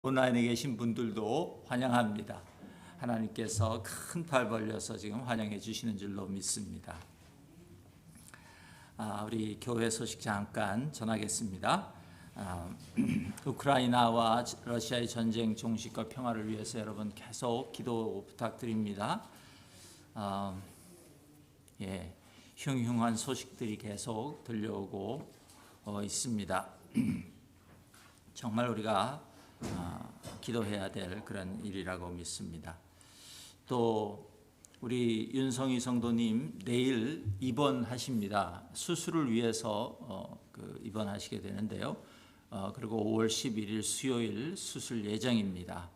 온라인에 계신 분들도 환영합니다. 하나님께서 큰 팔 벌려서 지금 환영해 주시는 줄로 믿습니다. 우리 교회 소식 잠깐 전하겠습니다. 우크라이나와 러시아의 전쟁 종식과 평화를 위해서 여러분 계속 기도 부탁드립니다. 흉흉한 소식들이 계속 들려오고 있습니다. 정말 우리가 기도해야 될 그런 일이라고 믿습니다. 또 우리 윤성희 성도님 내일 입원하십니다. 수술을 위해서 입원하시게 되는데요. 그리고 5월 11일 수요일 수술 예정입니다.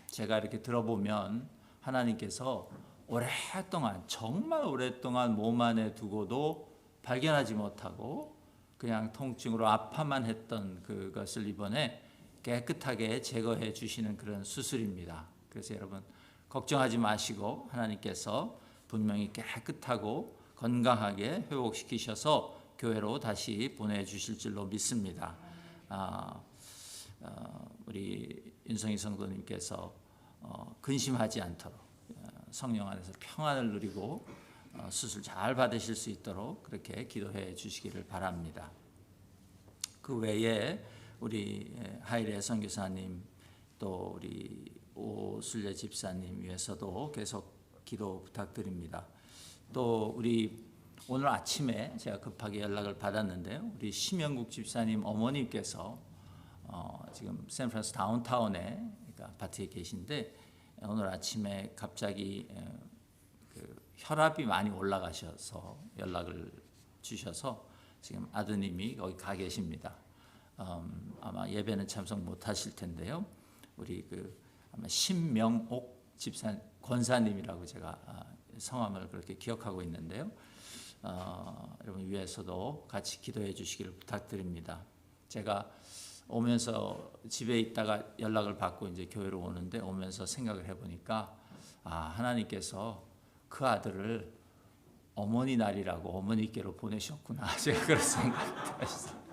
제가 이렇게 들어보면 하나님께서 오랫동안 정말 오랫동안 몸 안에 두고도 발견하지 못하고 그냥 통증으로 아파만 했던 그것을 이번에 깨끗하게 제거해 주시는 그런 수술입니다. 그래서 여러분 걱정하지 마시고 하나님께서 분명히 깨끗하고 건강하게 회복시키셔서 교회로 다시 보내주실 줄로 믿습니다. 우리 윤성희 성도님께서 근심하지 않도록 성령 안에서 평안을 누리고 수술 잘 받으실 수 있도록 그렇게 기도해 주시기를 바랍니다. 그 외에 우리 하이레 선교사님 또 우리 오순례 집사님 위해서도 계속 기도 부탁드립니다. 또 우리 오늘 아침에 제가 급하게 연락을 받았는데요. 우리 심영국 집사님 어머님께서 지금 샌프란시스코 다운타운에 그러니까 아파트에 계신데 오늘 아침에 갑자기 혈압이 많이 올라가셔서 연락을 주셔서 지금 아드님이 거기 가 계십니다. 아마 예배는 참석 못 하실 텐데요. 우리 아마 신명옥 집사 권사님이라고 제가 성함을 그렇게 기억하고 있는데요. 여러분 위해서도 같이 기도해 주시기를 부탁드립니다. 제가 오면서 집에 있다가 연락을 받고 이제 교회로 오는데 오면서 생각을 해보니까 하나님께서 그 아들을 어머니 날이라고 어머니께로 보내셨구나. 제가 그런 생각이 들었어요.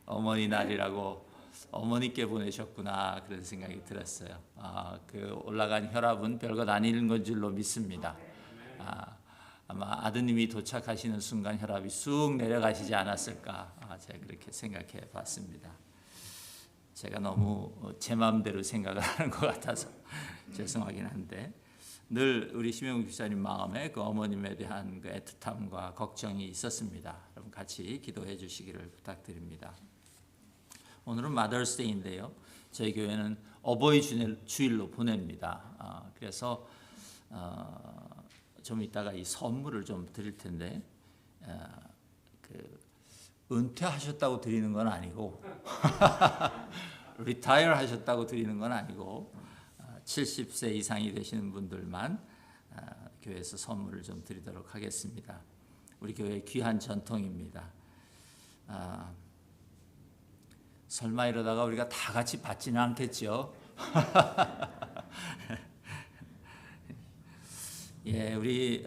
어머니 날이라고 어머니께 보내셨구나. 그런 생각이 들었어요. 그 올라간 혈압은 별것 아닌 건 줄로 믿습니다. 아마 아드님이 도착하시는 순간 혈압이 쑥 내려가시지 않았을까. 제가 그렇게 생각해 봤습니다. 제가 너무 제 마음대로 생각을 하는 것 같아서 죄송하긴 한데 늘 우리 심영국 집사님 마음에 그 어머님에 대한 그 애틋함과 걱정이 있었습니다. 여러분 같이 기도해 주시기를 부탁드립니다. 오늘은 마더스데이인데요. 저희 교회는 어버이 주일로 보냅니다. 그래서 좀 이따가 이 선물을 좀 드릴 텐데 은퇴하셨다고 드리는 건 아니고 리타이어 하셨다고 드리는 건 아니고 70세 이상이 되시는 분들만 교회에서 선물을 좀 드리도록 하겠습니다. 우리 교회의 귀한 전통입니다. 설마 이러다가 우리가 다 같이 받지는 않겠죠? 우리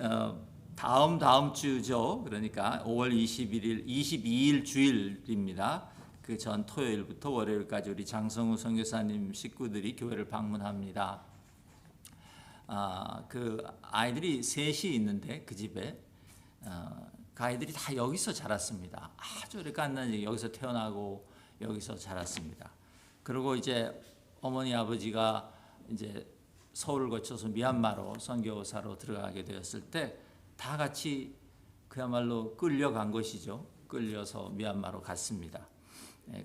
다음 주죠. 그러니까 5월 21일, 22일 주일입니다. 그 전 토요일부터 월요일까지 우리 장성우 선교사님 식구들이 교회를 방문합니다. 그 아이들이 셋이 있는데 그 집에 그 아이들이 다 여기서 자랐습니다. 아주 오래 깐난 여기서 태어나고 여기서 자랐습니다. 그리고 이제 어머니 아버지가 이제 서울을 거쳐서 미얀마로 선교사로 들어가게 되었을 때 다 같이 그야말로 끌려간 것이죠. 끌려서 미얀마로 갔습니다.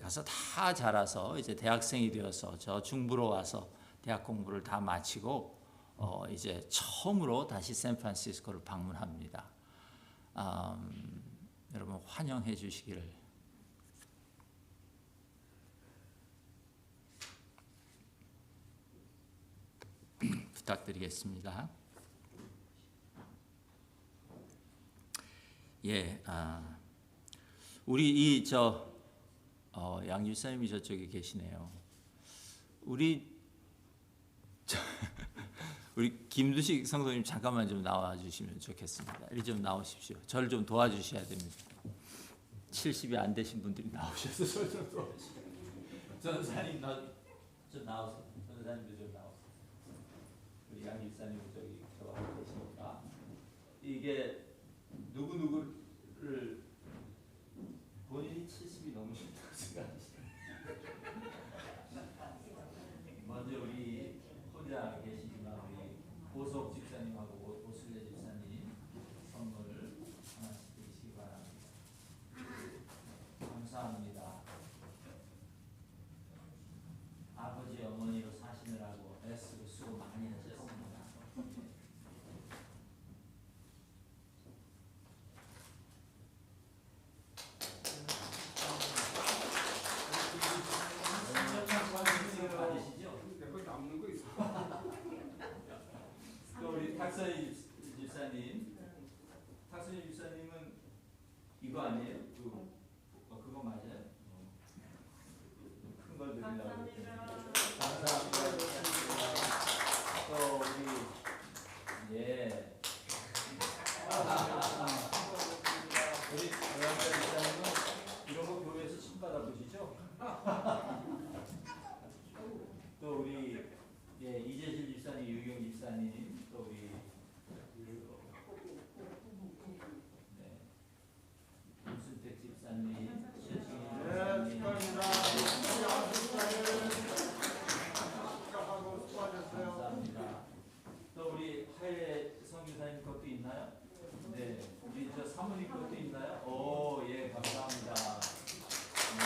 가서 다 자라서 이제 대학생이 되어서 저 중부로 와서 대학 공부를 다 마치고 이제 처음으로 다시 샌프란시스코를 방문합니다. 여러분 환영해 주시기를 부탁드리겠습니다. 우리 양 집사님이 저쪽에 계시네요. 우리 김두식 성도님 잠깐만 좀 나와 주시면 좋겠습니다. 이리 좀 나오십시오. 저를 좀 도와주셔야 됩니다. 70이 안 되신 분들이 나오셔서 저를 좀 도와주세요. 전사님 좀 나오세요. 전사님도 좀 나오세요. 우리 양 집사님 저기 저하고 계시니까 이게 누구 누구를 본인이 70이 넘으셨다고 생각하시죠? 먼저 우리 혼자 계시지만 우리 보석 집사님하고 오슬레 집사님 선물을 하나씩 드리시기 바랍니다. 감사합니다. 아버지 어머니로 사시느라고 애쓰고 수고 많이 하셨습니다. 또 우리 탁선희 집사님, 탁선희 집사님은 이거 아니에요? 그거 맞아요? 큰 걸 드리려고. 감사합니다. 또 우리 예. 우리 고양이 집사님은 이런 거 교회에서 침 받아보시죠? 또 우리 예, 이재실 집사님, 유경 집사님, 또 우리 네, 김순택 집사님, 최충희 집사님, 감사합니다. 또 우리 하예 성교사님 것도 있나요? 네, 우리 저 사모님 것도 있나요? 오, 예, 감사합니다. 네.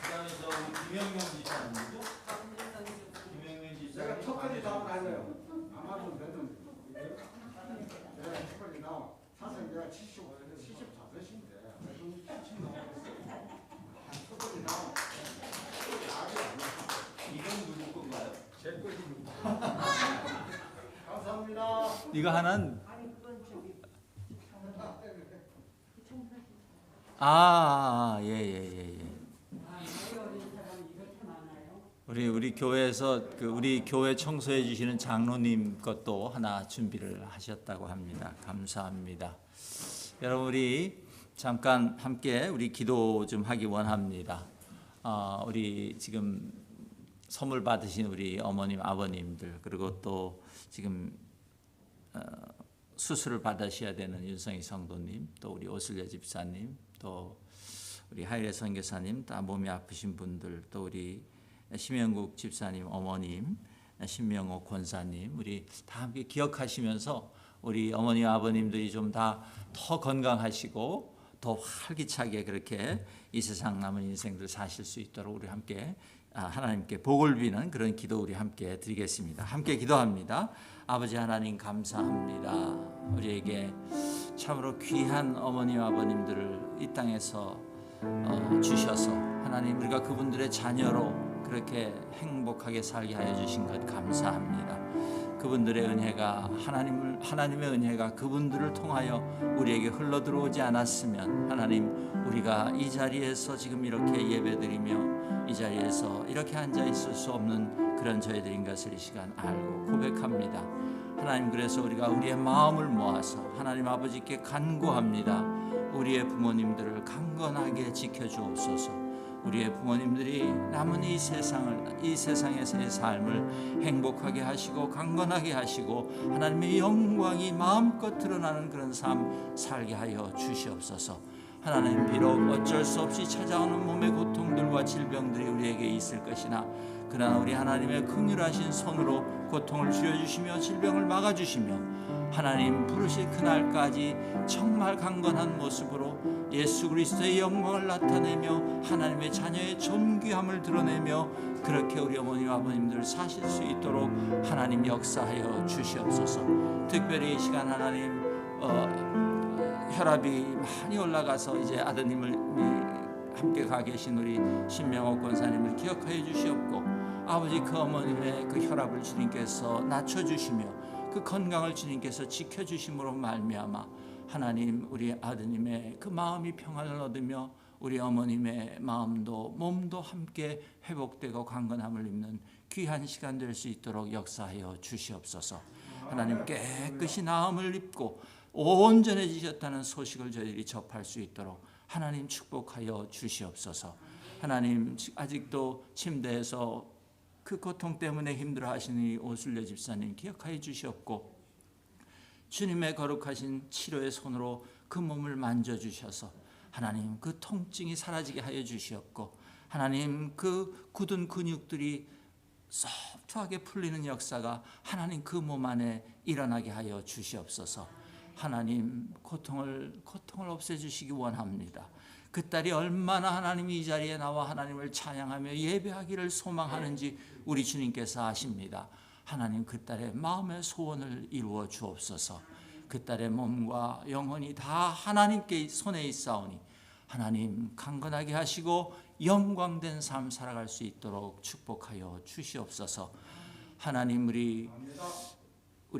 그다음에 저 우리 김영경 집사님이죠? 내가 턱까지 나온 아니에요. 아마도 몇은 내가 턱까지 나와. 사실 내가 74세인데 턱까지 나와. 이건 누구 건가요? 제 것입니다. 감사합니다. 이거 하나는 아니 그건 저기 예. 우리 교회에서 우리 교회 청소해 주시는 장로님 것도 하나 준비를 하셨다고 합니다. 감사합니다. 여러분 우리 잠깐 함께 우리 기도 좀 하기 원합니다. 우리 지금 선물 받으신 우리 어머님 아버님들 그리고 또 지금 수술을 받으셔야 되는 윤성희 성도님 또 우리 오슬레 집사님 또 우리 하일의 선교사님 다 몸이 아프신 분들 또 우리 심영국 집사님 어머님 신명호 권사님 우리 다 함께 기억하시면서 우리 어머니 아버님들이 좀 다 더 건강하시고 더 활기차게 그렇게 이 세상 남은 인생들 사실 수 있도록 우리 함께 하나님께 복을 비는 그런 기도 우리 함께 드리겠습니다. 함께 기도합니다. 아버지 하나님 감사합니다. 우리에게 참으로 귀한 어머니 아버님들을 이 땅에서 주셔서 하나님 우리가 그분들의 자녀로 그렇게 행복하게 살게 하여 주신 것 감사합니다. 그분들의 은혜가 하나님의 은혜가 그분들을 통하여 우리에게 흘러 들어오지 않았으면 하나님 우리가 이 자리에서 지금 이렇게 예배드리며 이 자리에서 이렇게 앉아 있을 수 없는 그런 저희들인 것을 이 시간 알고 고백합니다. 하나님 그래서 우리가 우리의 마음을 모아서 하나님 아버지께 간구합니다. 우리의 부모님들을 강건하게 지켜주옵소서. 우리의 부모님들이 남은 이 세상에서의 삶을 행복하게 하시고 강건하게 하시고 하나님의 영광이 마음껏 드러나는 그런 삶 살게 하여 주시옵소서. 하나님 비록 어쩔 수 없이 찾아오는 몸의 고통들과 질병들이 우리에게 있을 것이나 그러나 우리 하나님의 긍휼하신 손으로 고통을 줄여주시며 질병을 막아주시며 하나님 부르실 그날까지 정말 강건한 모습으로 예수 그리스도의 영광을 나타내며 하나님의 자녀의 존귀함을 드러내며 그렇게 우리 어머니와 아버님들 사실 수 있도록 하나님 역사하여 주시옵소서. 특별히 이 시간 하나님 혈압이 많이 올라가서 이제 아드님을 함께 가 계신 우리 신명호 권사님을 기억하여 주시옵고 아버지 그 어머님의 그 혈압을 주님께서 낮춰주시며 그 건강을 주님께서 지켜주심으로 말미암아 하나님 우리 아드님의 그 마음이 평안을 얻으며 우리 어머님의 마음도 몸도 함께 회복되고 강건함을 입는 귀한 시간 될 수 있도록 역사하여 주시옵소서. 하나님 깨끗이 나음을 입고 온전해지셨다는 소식을 저희들이 접할 수 있도록 하나님 축복하여 주시옵소서. 하나님 아직도 침대에서 그 고통 때문에 힘들어하시는 오순례 집사님 기억하여 주시옵고, 주님의 거룩하신 치료의 손으로 그 몸을 만져주셔서 하나님 그 통증이 사라지게 하여 주시옵고, 하나님 그 굳은 근육들이 소프트하게 풀리는 역사가 하나님 그 몸 안에 일어나게 하여 주시옵소서. 하나님 고통을 없애주시기 원합니다. 그 딸이 얼마나 하나님이 이 자리에 나와 하나님을 찬양하며 예배하기를 소망하는지 우리 주님께서 아십니다. 하나님 그 딸의 마음의 소원을 이루어 주옵소서. 그 딸의 몸과 영혼이 다 하나님께 손에 있사오니 하나님 강건하게 하시고 영광된 삶 살아갈 수 있도록 축복하여 주시옵소서. 하나님 우리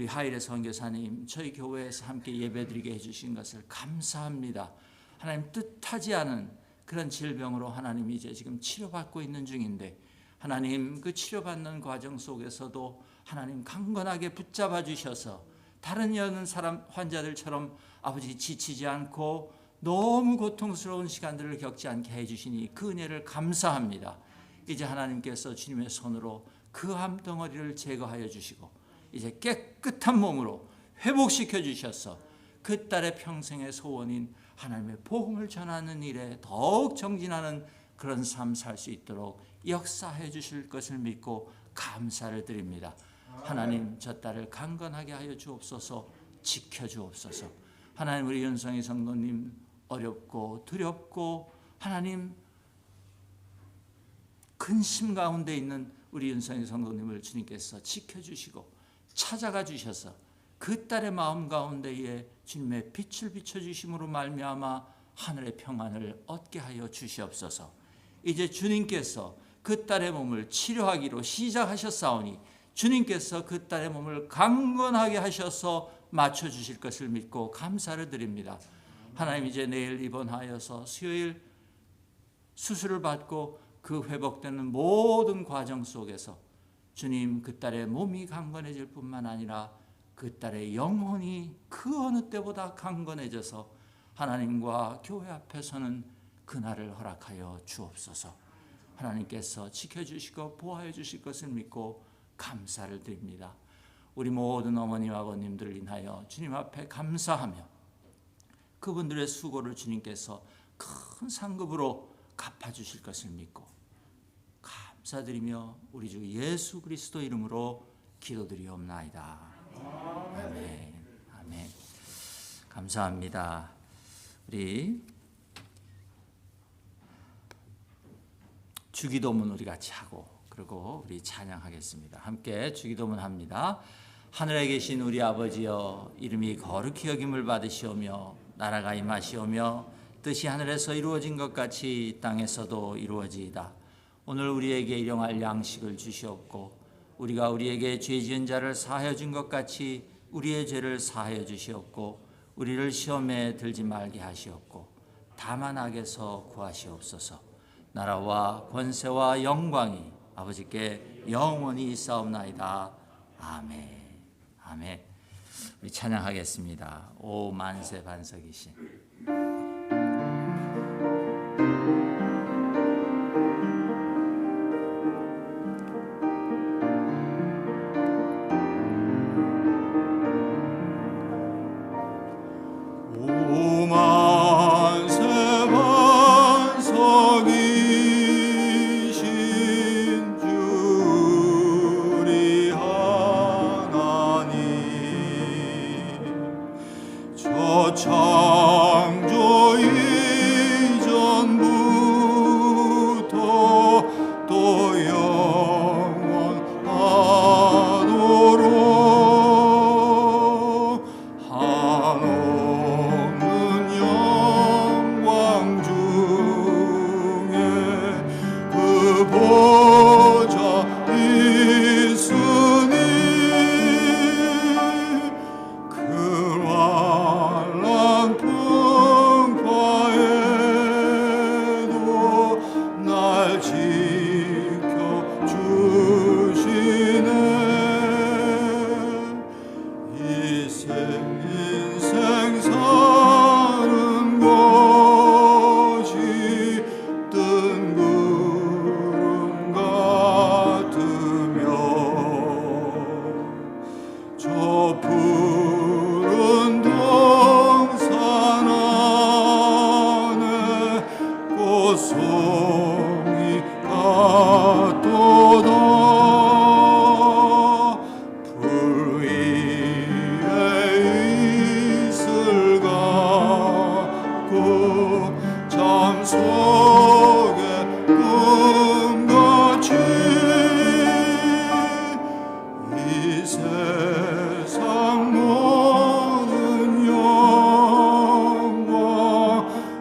하일의 선교사님 저희 교회에서 함께 예배드리게 해주신 것을 감사합니다. 하나님 뜻하지 않은 그런 질병으로 하나님 이제 지금 치료받고 있는 중인데, 하나님 그 치료받는 과정 속에서도 하나님 강건하게 붙잡아 주셔서 다른 여는 사람 환자들처럼 아버지 지치지 않고 너무 고통스러운 시간들을 겪지 않게 해주시니 그 은혜를 감사합니다. 이제 하나님께서 주님의 손으로 그 암덩어리를 제거하여 주시고 이제 깨끗한 몸으로 회복시켜 주셔서 그 딸의 평생의 소원인 하나님의 복음을 전하는 일에 더욱 정진하는 그런 삶 살 수 있도록 역사해 주실 것을 믿고 감사를 드립니다. 하나님 저 딸을 강건하게 하여 주옵소서. 지켜 주옵소서. 하나님 우리 윤성희 성도님 어렵고 두렵고 하나님 근심 가운데 있는 우리 윤성희 성도님을 주님께서 지켜주시고 찾아가 주셔서 그 딸의 마음 가운데에 주님의 빛을 비춰주심으로 말미암아 하늘의 평안을 얻게 하여 주시옵소서. 이제 주님께서 그 딸의 몸을 치료하기로 시작하셨사오니 주님께서 그 딸의 몸을 강건하게 하셔서 맞춰주실 것을 믿고 감사를 드립니다. 하나님 이제 내일 입원하여서 수요일 수술을 받고 그 회복되는 모든 과정 속에서 주님 그 딸의 몸이 강건해질 뿐만 아니라 그 딸의 영혼이 그 어느 때보다 강건해져서 하나님과 교회 앞에서는 그날을 허락하여 주옵소서. 하나님께서 지켜주시고 보호해 주실 것을 믿고 감사를 드립니다. 우리 모든 어머님 아버님들을 인하여 주님 앞에 감사하며 그분들의 수고를 주님께서 큰 상급으로 갚아주실 것을 믿고 감사드리며 우리 주 예수 그리스도 이름으로 기도드리옵나이다. 아멘. 아멘. 감사합니다. 우리 주기도문 우리 같이 하고 그리고 우리 찬양하겠습니다. 함께 주기도문 합니다. 하늘에 계신 우리 아버지여, 이름이 거룩히 여김을 받으시오며 나라가 임하시오며 뜻이 하늘에서 이루어진 것 같이 땅에서도 이루어지이다. 오늘 우리에게 일용할 양식을 주시옵고 우리가 우리에게 죄 지은 자를 사하여 준 것 같이 우리의 죄를 사하여 주시옵고 우리를 시험에 들지 말게 하시옵고 다만 악에서 구하시옵소서. 나라와 권세와 영광이 아버지께 영원히 있사옵나이다. 아멘. 아멘. 우리 찬양하겠습니다. 오 만세 반석이신 뜬 같도다. 불 위에 이슬 같고 잠 속에 꿈같이 이 세상 모든 영광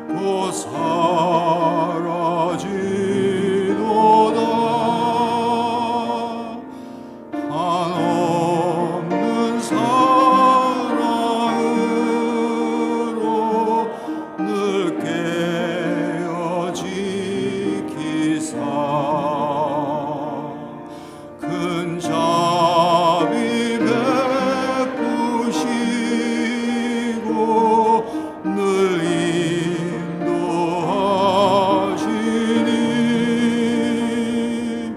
곧 사라지도다. 한없는 사랑으로 늘 깨어 지키사 큰 자비 베푸시고 늘 인도하시니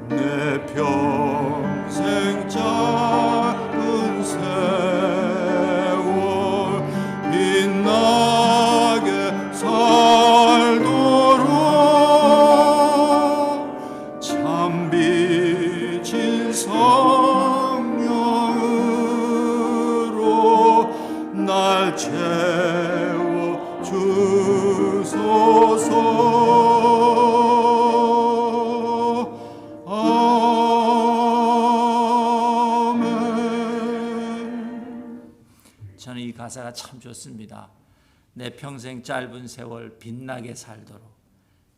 내 평생 짧은 세월 빛나게 살도록 참 비친 성령으로 날 채워 주소서. 아멘. 저는 이 가사가 참 좋습니다. 내 평생 짧은 세월 빛나게 살도록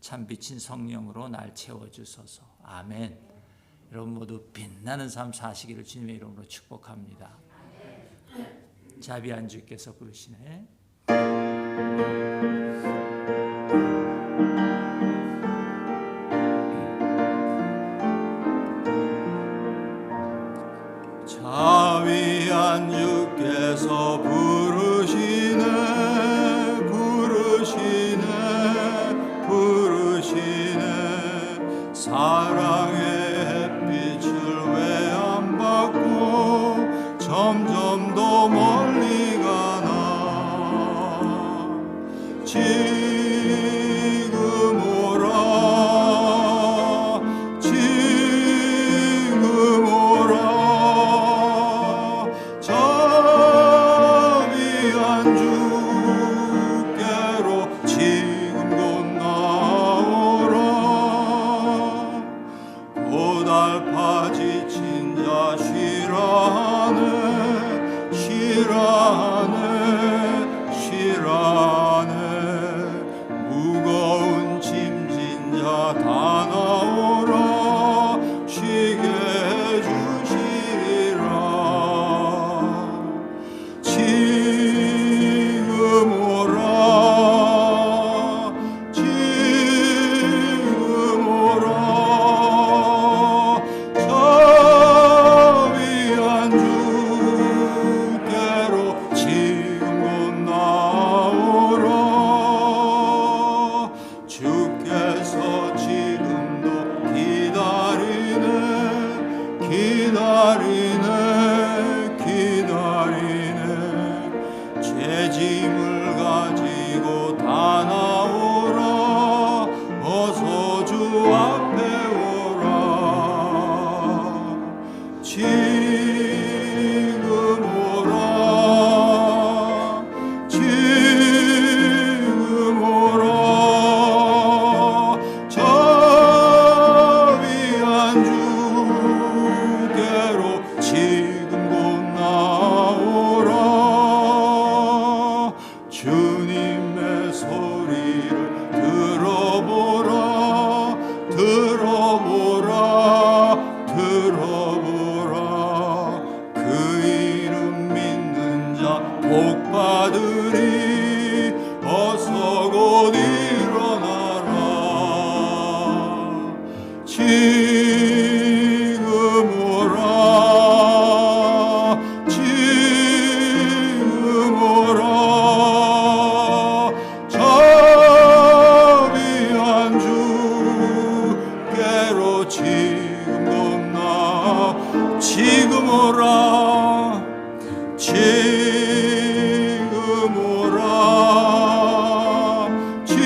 참 비친 성령으로 날 채워주소서. 아멘. 여러분 모두 빛나는 삶 사시기를 주님의 이름으로 축복합니다. 자비한 주께서 부르시네. 자비한 주께서 부르시네 부르시네 부르시네. 사랑의 햇빛을 왜 안 받고 점점 더 멀리 가나. 지금 오라 지금 오라. 자비한 주께로 지금 곧 나오라. 고달파 지친 자 쉬라하네 쉬라하네 쉬라하네. 무거운 짐진 자 다 나오라 쉬게 해주시리라. 지금 오라 지금 오라. 자비한 주께로 지금 곧 나오라. 주께서 지금도 기다리네 기다리네 기다리네. 죄짐을 가지고 다 나오라. 어서 주 앞에 오라. 지금 오라 지금 오라. 자비한 주께로 지금 곧 나오라. 주님의 소리를 들어보라 들어보라 들어보라. 그 이름 믿는 자 복 받으리. 어서 곧 일어나라. 지금 오라 지금 오라. 자비한 주께로 지금 곧 나 지금 오라 지금 오라 지금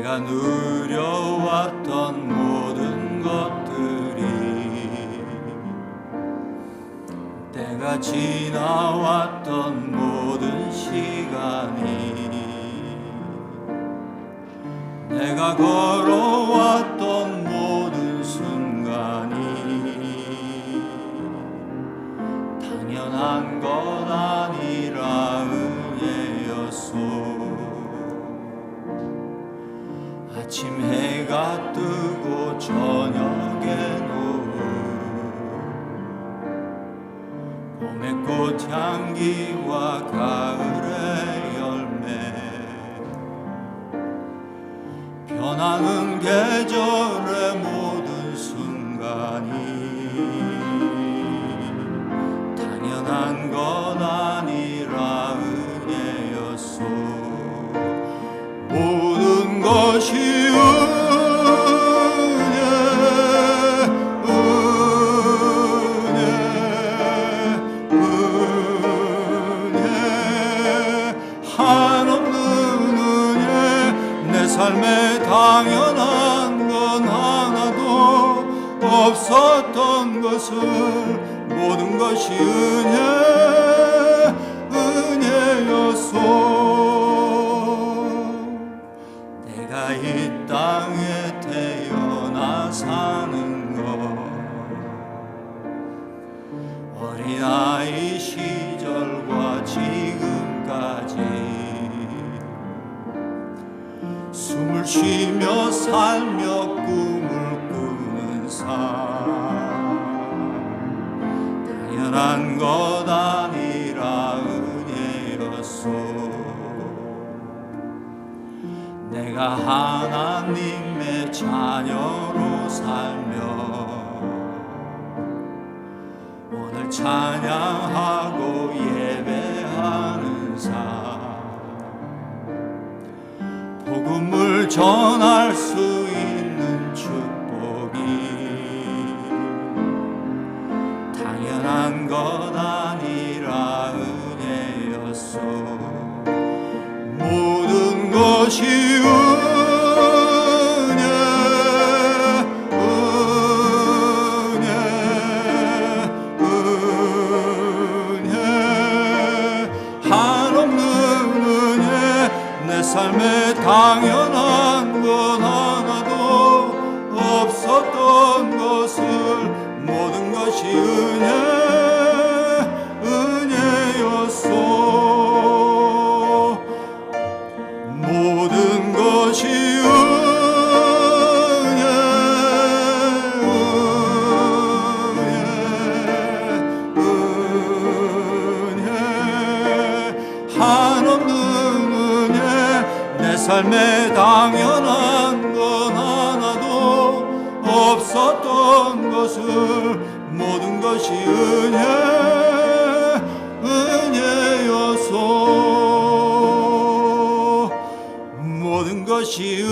내가 누려왔던 모든 것들이 내가 지나왔던 모든 시간이 내가 걸어왔던 모든 순간이 당연한 것 아니라 은혜였소. 아침 해가 뜨고 저녁에 노을 봄의 꽃향기와 가을의 열매 변하는 계절의 모든 순간이 당연한 것 아니라 은혜였소. 모든 것이 은혜 한없는 은혜 내 삶에 당연한 건 하나도 없었던 것을 모든 것이 은혜였소. 내가 이 땅에 태어나 사는 것 어린아이 시절과 지금까지 숨을 쉬며 살며 꿈을 꾸는 삶 당연한 것 아니라 은혜였소. 내가 하나님의 자녀로 살며 오늘 찬양하고 예배하는 삶 복음을 전할 수 있는 축복이 당연한 것 아니라 은혜였소. 모든 것이 한없는 은혜 내 삶에 당연한 건 하나도 없었던 것을 모든 것이 은혜였소. 모든 것이 한없는 은혜 내 삶에 당연한 건 하나도 없었던 것을 모든 것이 은혜였소. 모든 것이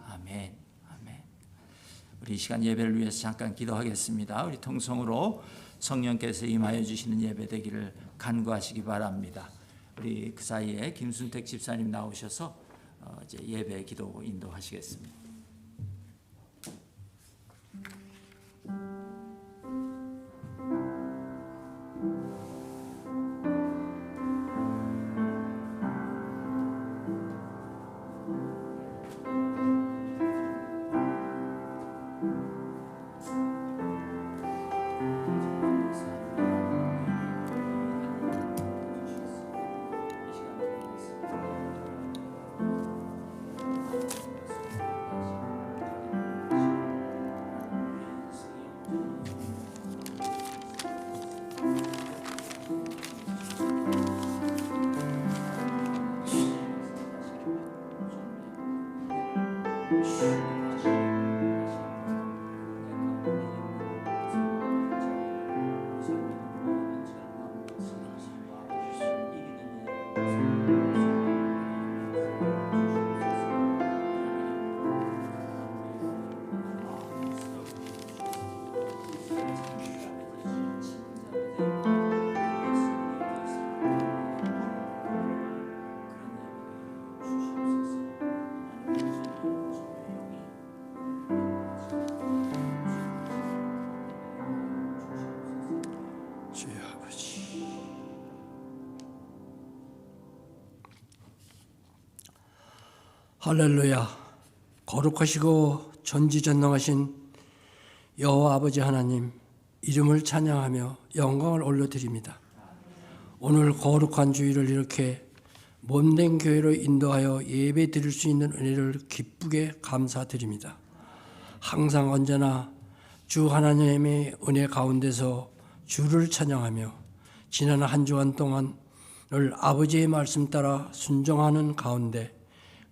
아멘, 아멘. 우리 이 시간 예배를 위해서 잠깐 기도하겠습니다. 우리 통성으로 성령께서 임하여 주시는 예배 되기를 간구하시기 바랍니다. 우리 그 사이에 김순택 집사님 나오셔서 이제 예배 기도 인도하시겠습니다. 할렐루야. 거룩하시고 전지전능하신 여호와 아버지 하나님 이름을 찬양하며 영광을 올려드립니다. 오늘 거룩한 주일을 이렇게 몸된 교회로 인도하여 예배 드릴 수 있는 은혜를 기쁘게 감사드립니다. 항상 언제나 주 하나님의 은혜 가운데서 주를 찬양하며 지난 한 주간 동안을 아버지의 말씀 따라 순종하는 가운데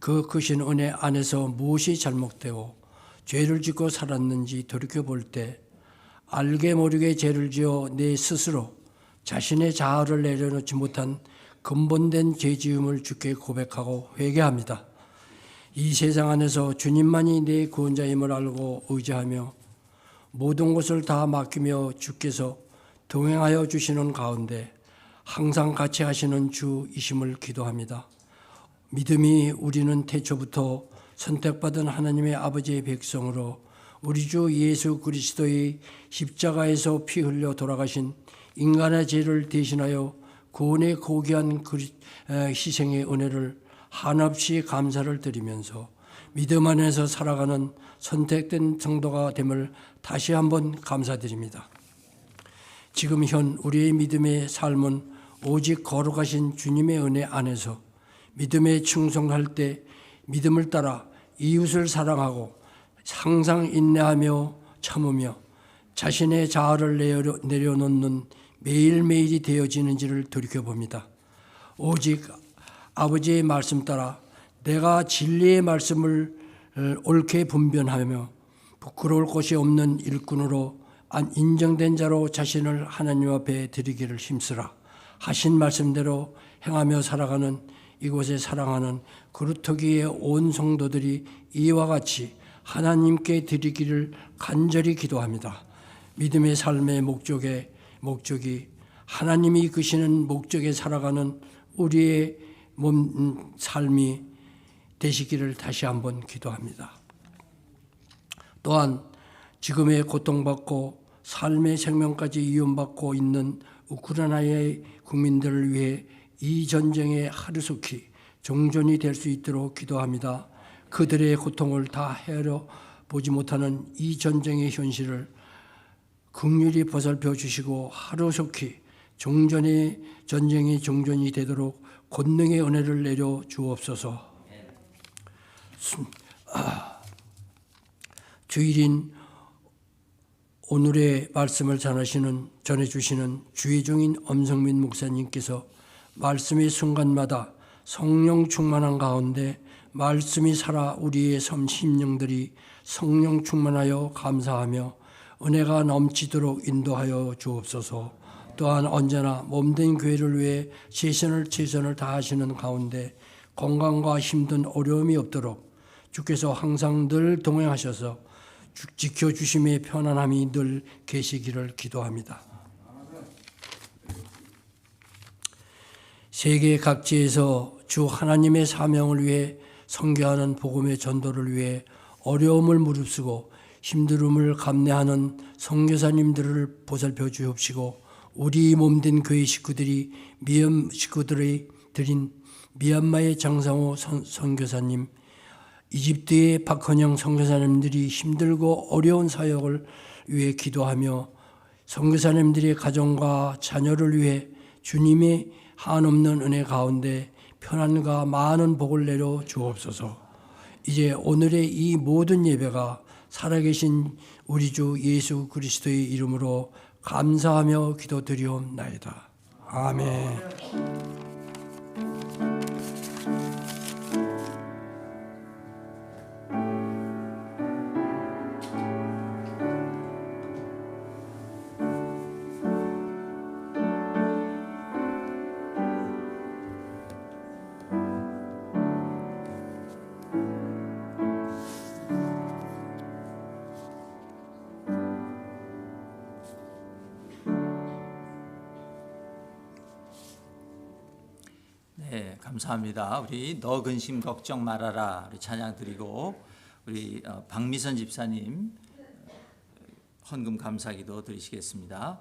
그 크신 은혜 안에서 무엇이 잘못되고 죄를 짓고 살았는지 돌이켜볼 때 알게 모르게 죄를 지어 내 스스로 자신의 자아를 내려놓지 못한 근본된 죄지음을 주께 고백하고 회개합니다. 이 세상 안에서 주님만이 내 구원자임을 알고 의지하며 모든 것을 다 맡기며 주께서 동행하여 주시는 가운데 항상 같이 하시는 주이심을 기도합니다. 믿음이 우리는 태초부터 선택받은 하나님의 아버지의 백성으로 우리 주 예수 그리스도의 십자가에서 피 흘려 돌아가신 인간의 죄를 대신하여 구원의 고귀한 희생의 은혜를 한없이 감사를 드리면서 믿음 안에서 살아가는 선택된 성도가 됨을 다시 한번 감사드립니다. 지금 현 우리의 믿음의 삶은 오직 거룩하신 주님의 은혜 안에서 믿음에 충성할 때 믿음을 따라 이웃을 사랑하고 항상 인내하며 참으며 자신의 자아를 내려놓는 매일매일이 되어지는지를 돌이켜봅니다. 오직 아버지의 말씀 따라 내가 진리의 말씀을 옳게 분별하며 부끄러울 것이 없는 일꾼으로 인정된 자로 자신을 하나님 앞에 드리기를 힘쓰라 하신 말씀대로 행하며 살아가는 이곳에 사랑하는 그루터기의 온 성도들이 이와 같이 하나님께 드리기를 간절히 기도합니다. 믿음의 삶의 목적이 하나님이 이끄시는 목적에 살아가는 우리의 삶이 되시기를 다시 한번 기도합니다. 또한 지금의 고통받고 삶의 생명까지 이용받고 있는 우크라이나의 국민들을 위해 이 전쟁에 하루속히 종전이 될 수 있도록 기도합니다. 그들의 고통을 다 헤아려 보지 못하는 이 전쟁의 현실을 긍휼히 보살펴 주시고 하루속히 전쟁이 종전이 되도록 권능의 은혜를 내려 주옵소서. 주일인 오늘의 말씀을 전해주시는 주의 종인 엄성민 목사님께서 말씀의 순간마다 성령 충만한 가운데 말씀이 살아 우리의 심령들이 성령 충만하여 감사하며 은혜가 넘치도록 인도하여 주옵소서. 또한 언제나 몸된 교회를 위해 최선을 다하시는 가운데 건강과 힘든 어려움이 없도록 주께서 항상 늘 동행하셔서 지켜주심의 편안함이 늘 계시기를 기도합니다. 세계 각지에서 주 하나님의 사명을 위해 선교하는 복음의 전도를 위해 어려움을 무릅쓰고 힘듦을 감내하는 선교사님들을 보살펴 주옵시고 우리 몸된 교회 식구들이 드린 미얀마의 장상호 선교사님, 이집트의 박헌영 선교사님들이 힘들고 어려운 사역을 위해 기도하며 선교사님들의 가정과 자녀를 위해 주님의 한없는 은혜 가운데 편안과 많은 복을 내려 주옵소서. 이제 오늘의 이 모든 예배가 살아계신 우리 주 예수 그리스도의 이름으로 감사하며 기도드리옵나이다. 아멘. 네, 감사합니다. 우리 너 근심 걱정 말아라 우리 찬양 드리고 우리 박미선 집사님 헌금 감사기도 드리시겠습니다.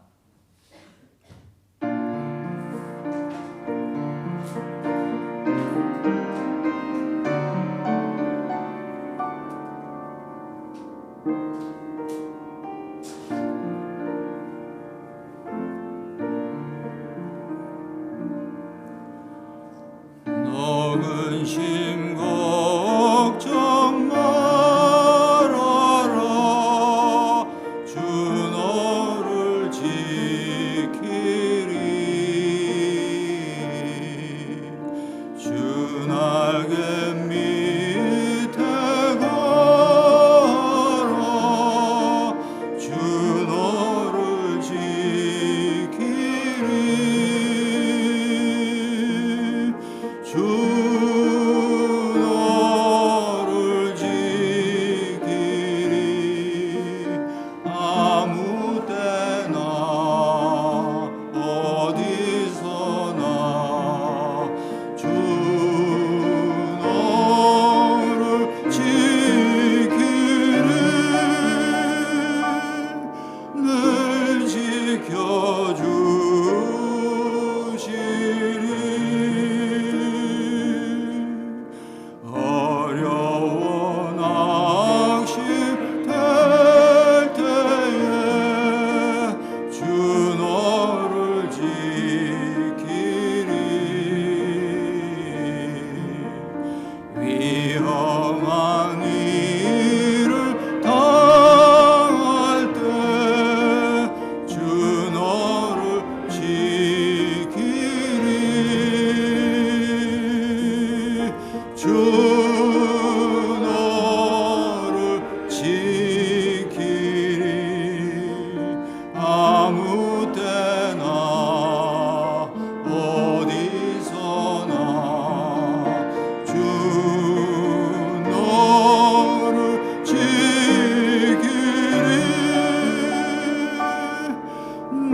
어려운 악심 될 때에 주 너를 지키리 위험한 일을 당할 때 주 너를 지키리 주 너를 지키리 아무 때나 어디서나 주 너를 지키리 늘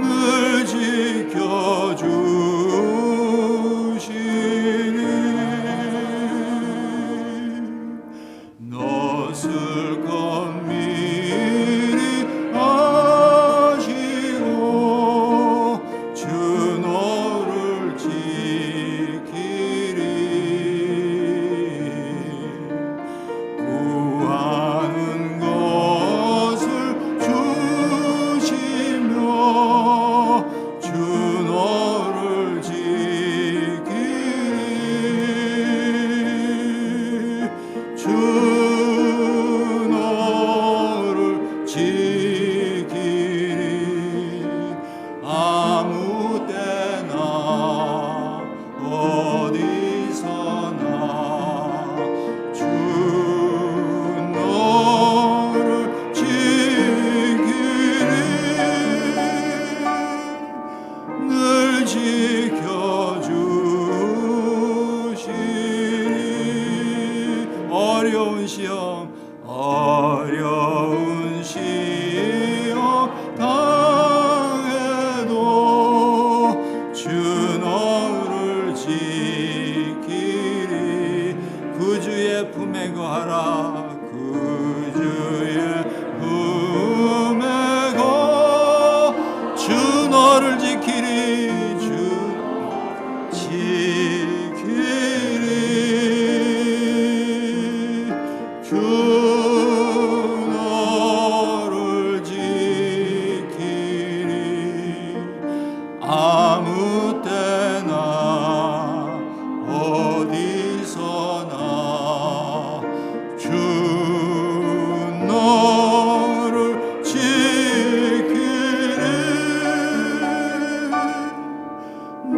지켜주시니 너슬 것 미리 아시고 주 너를 지키리 구하는 것을 주시며 주 너를 지키리 주 너를 지키리 아무 때나 어디서나 주 너를 지키리 늘 지켜주시니 어려운 시험 당해도 주 너를 지키리 구주의 품에 거하라 구주의 품에 거 주 너를 지키리 주 지키리 주 너를 지키리 아무 때나 어디서나 주 너를 지키리 늘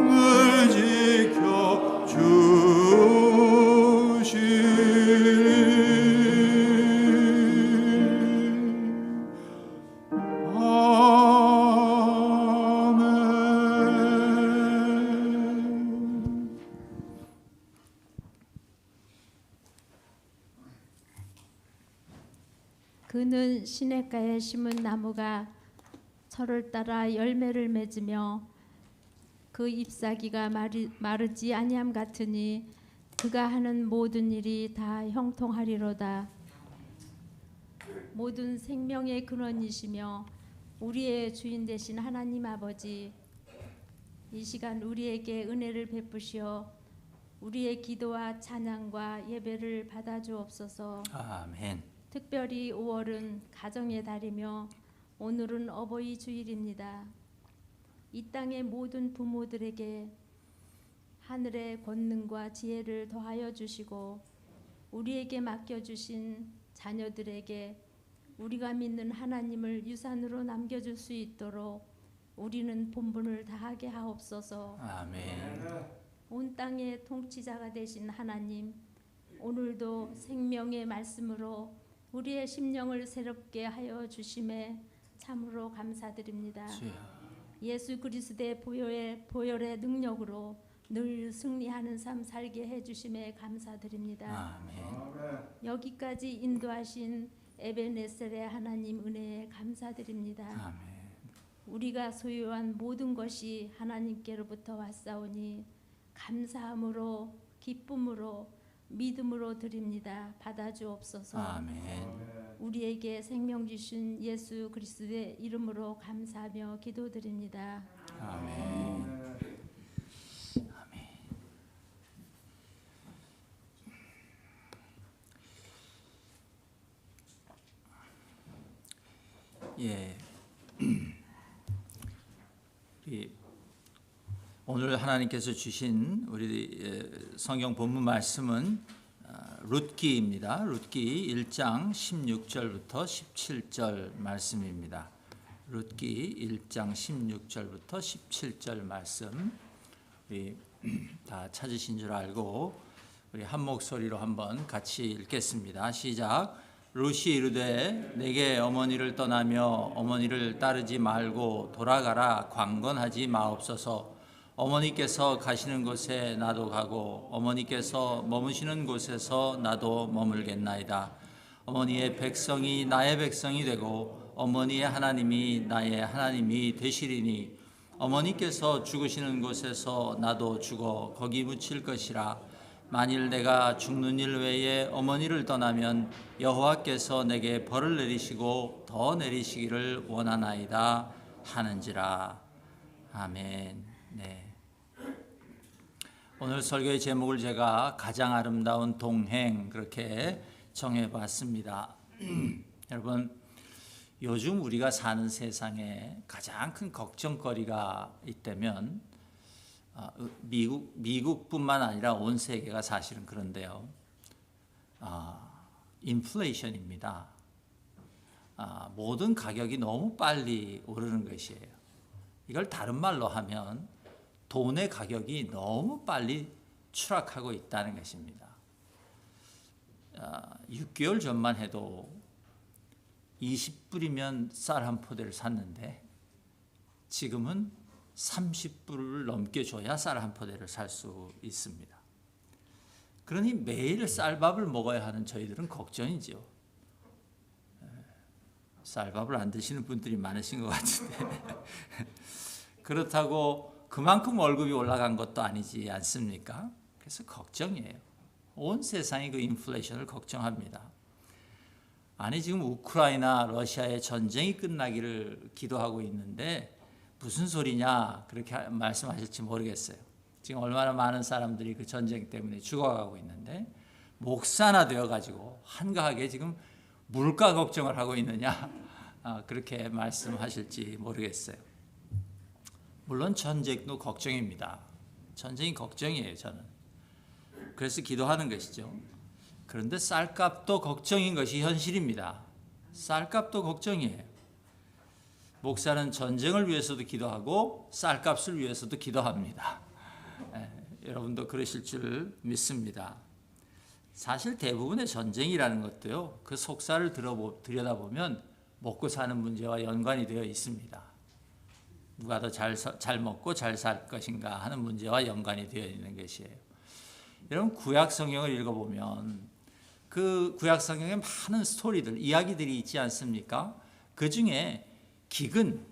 지켜주시니 아멘. 그는 시냇가에 심은 나무가 철을 따라 열매를 맺으며 그 잎사귀가 마르지 아니함 같으니 그가 하는 모든 일이 다 형통하리로다. 모든 생명의 근원이시며 우리의 주인 되신 하나님 아버지, 이 시간 우리에게 은혜를 베푸시어 우리의 기도와 찬양과 예배를 받아주옵소서. 아멘. 특별히 5월은 가정의 달이며 오늘은 어버이 주일입니다. 이 땅의 모든 부모들에게 하늘의 권능과 지혜를 더하여 주시고 우리에게 맡겨주신 자녀들에게 우리가 믿는 하나님을 유산으로 남겨줄 수 있도록 우리는 본분을 다하게 하옵소서. 아멘. 온 땅의 통치자가 되신 하나님, 오늘도 생명의 말씀으로 우리의 심령을 새롭게 하여 주심에 참으로 감사드립니다. 주여. 예수 그리스도의 보혈의 능력으로 늘 승리하는 삶 살게 해주심에 감사드립니다. 아멘. 여기까지 인도하신 에베네셀의 하나님 은혜에 감사드립니다. 아멘. 우리가 소유한 모든 것이 하나님께로부터 왔사오니 감사함으로 기쁨으로 믿음으로 드립니다. 받아주옵소서. 아멘. 우리에게 생명 주신 예수 그리스도의 이름으로 감사하며 기도드립니다. 아멘. 예. 오늘 하나님께서 주신 우리 성경 본문 말씀은 룻기입니다. 룻기 1장 16절부터 17절 말씀입니다. 룻기 1장 16절부터 17절 말씀 우리 다 찾으신 줄 알고 우리 한 목소리로 한번 같이 읽겠습니다. 시작. 룻이 이르되 내게 어머니를 떠나며 어머니를 따르지 말고 돌아가라 강건하지 마옵소서. 어머니께서 가시는 곳에 나도 가고 어머니께서 머무시는 곳에서 나도 머물겠나이다. 어머니의 백성이 나의 백성이 되고 어머니의 하나님이 나의 하나님이 되시리니 어머니께서 죽으시는 곳에서 나도 죽어 거기 묻힐 것이라. 만일 내가 죽는 일 외에 어머니를 떠나면 여호와께서 내게 벌을 내리시고 더 내리시기를 원하나이다 하는지라. 아멘. 네. 오늘 설교의 제목을 제가 가장 아름다운 동행 그렇게 정해봤습니다. 여러분, 요즘 우리가 사는 세상에 가장 큰 걱정거리가 있다면 미국뿐만 아니라 온 세계가 사실은 그런데요. 인플레이션입니다. 모든 가격이 너무 빨리 오르는 것이에요. 이걸 다른 말로 하면 돈의 가격이 너무 빨리 추락하고 있다는 것입니다. 6개월 전만 해도 20불이면 쌀 한 포대를 샀는데 지금은 30불을 넘게 줘야 쌀 한 포대를 살 수 있습니다. 그러니 매일 쌀밥을 먹어야 하는 저희들은 걱정이죠. 쌀밥을 안 드시는 분들이 많으신 것 같은데 그렇다고 그만큼 월급이 올라간 것도 아니지 않습니까? 그래서 걱정이에요. 온 세상이 그 인플레이션을 걱정합니다. 아니 지금 우크라이나 러시아의 전쟁이 끝나기를 기도하고 있는데 무슨 소리냐 그렇게 말씀하실지 모르겠어요. 지금 얼마나 많은 사람들이 그 전쟁 때문에 죽어가고 있는데 목사나 되어가지고 한가하게 지금 물가 걱정을 하고 있느냐 그렇게 말씀하실지 모르겠어요. 물론 전쟁도 걱정입니다. 전쟁이 걱정이에요, 저는. 그래서 기도하는 것이죠. 그런데 쌀값도 걱정인 것이 현실입니다. 쌀값도 걱정이에요. 목사는 전쟁을 위해서도 기도하고 쌀값을 위해서도 기도합니다. 여러분도 그러실 줄 믿습니다. 사실 대부분의 전쟁이라는 것도요, 그 속살을 들여다보면 먹고 사는 문제와 연관이 되어 있습니다. 누가 더 잘 먹고 잘 살 것인가 하는 문제와 연관이 되어 있는 것이에요. 여러분 구약 성경을 읽어보면 그 구약 성경에 많은 스토리들, 이야기들이 있지 않습니까? 그 중에 기근,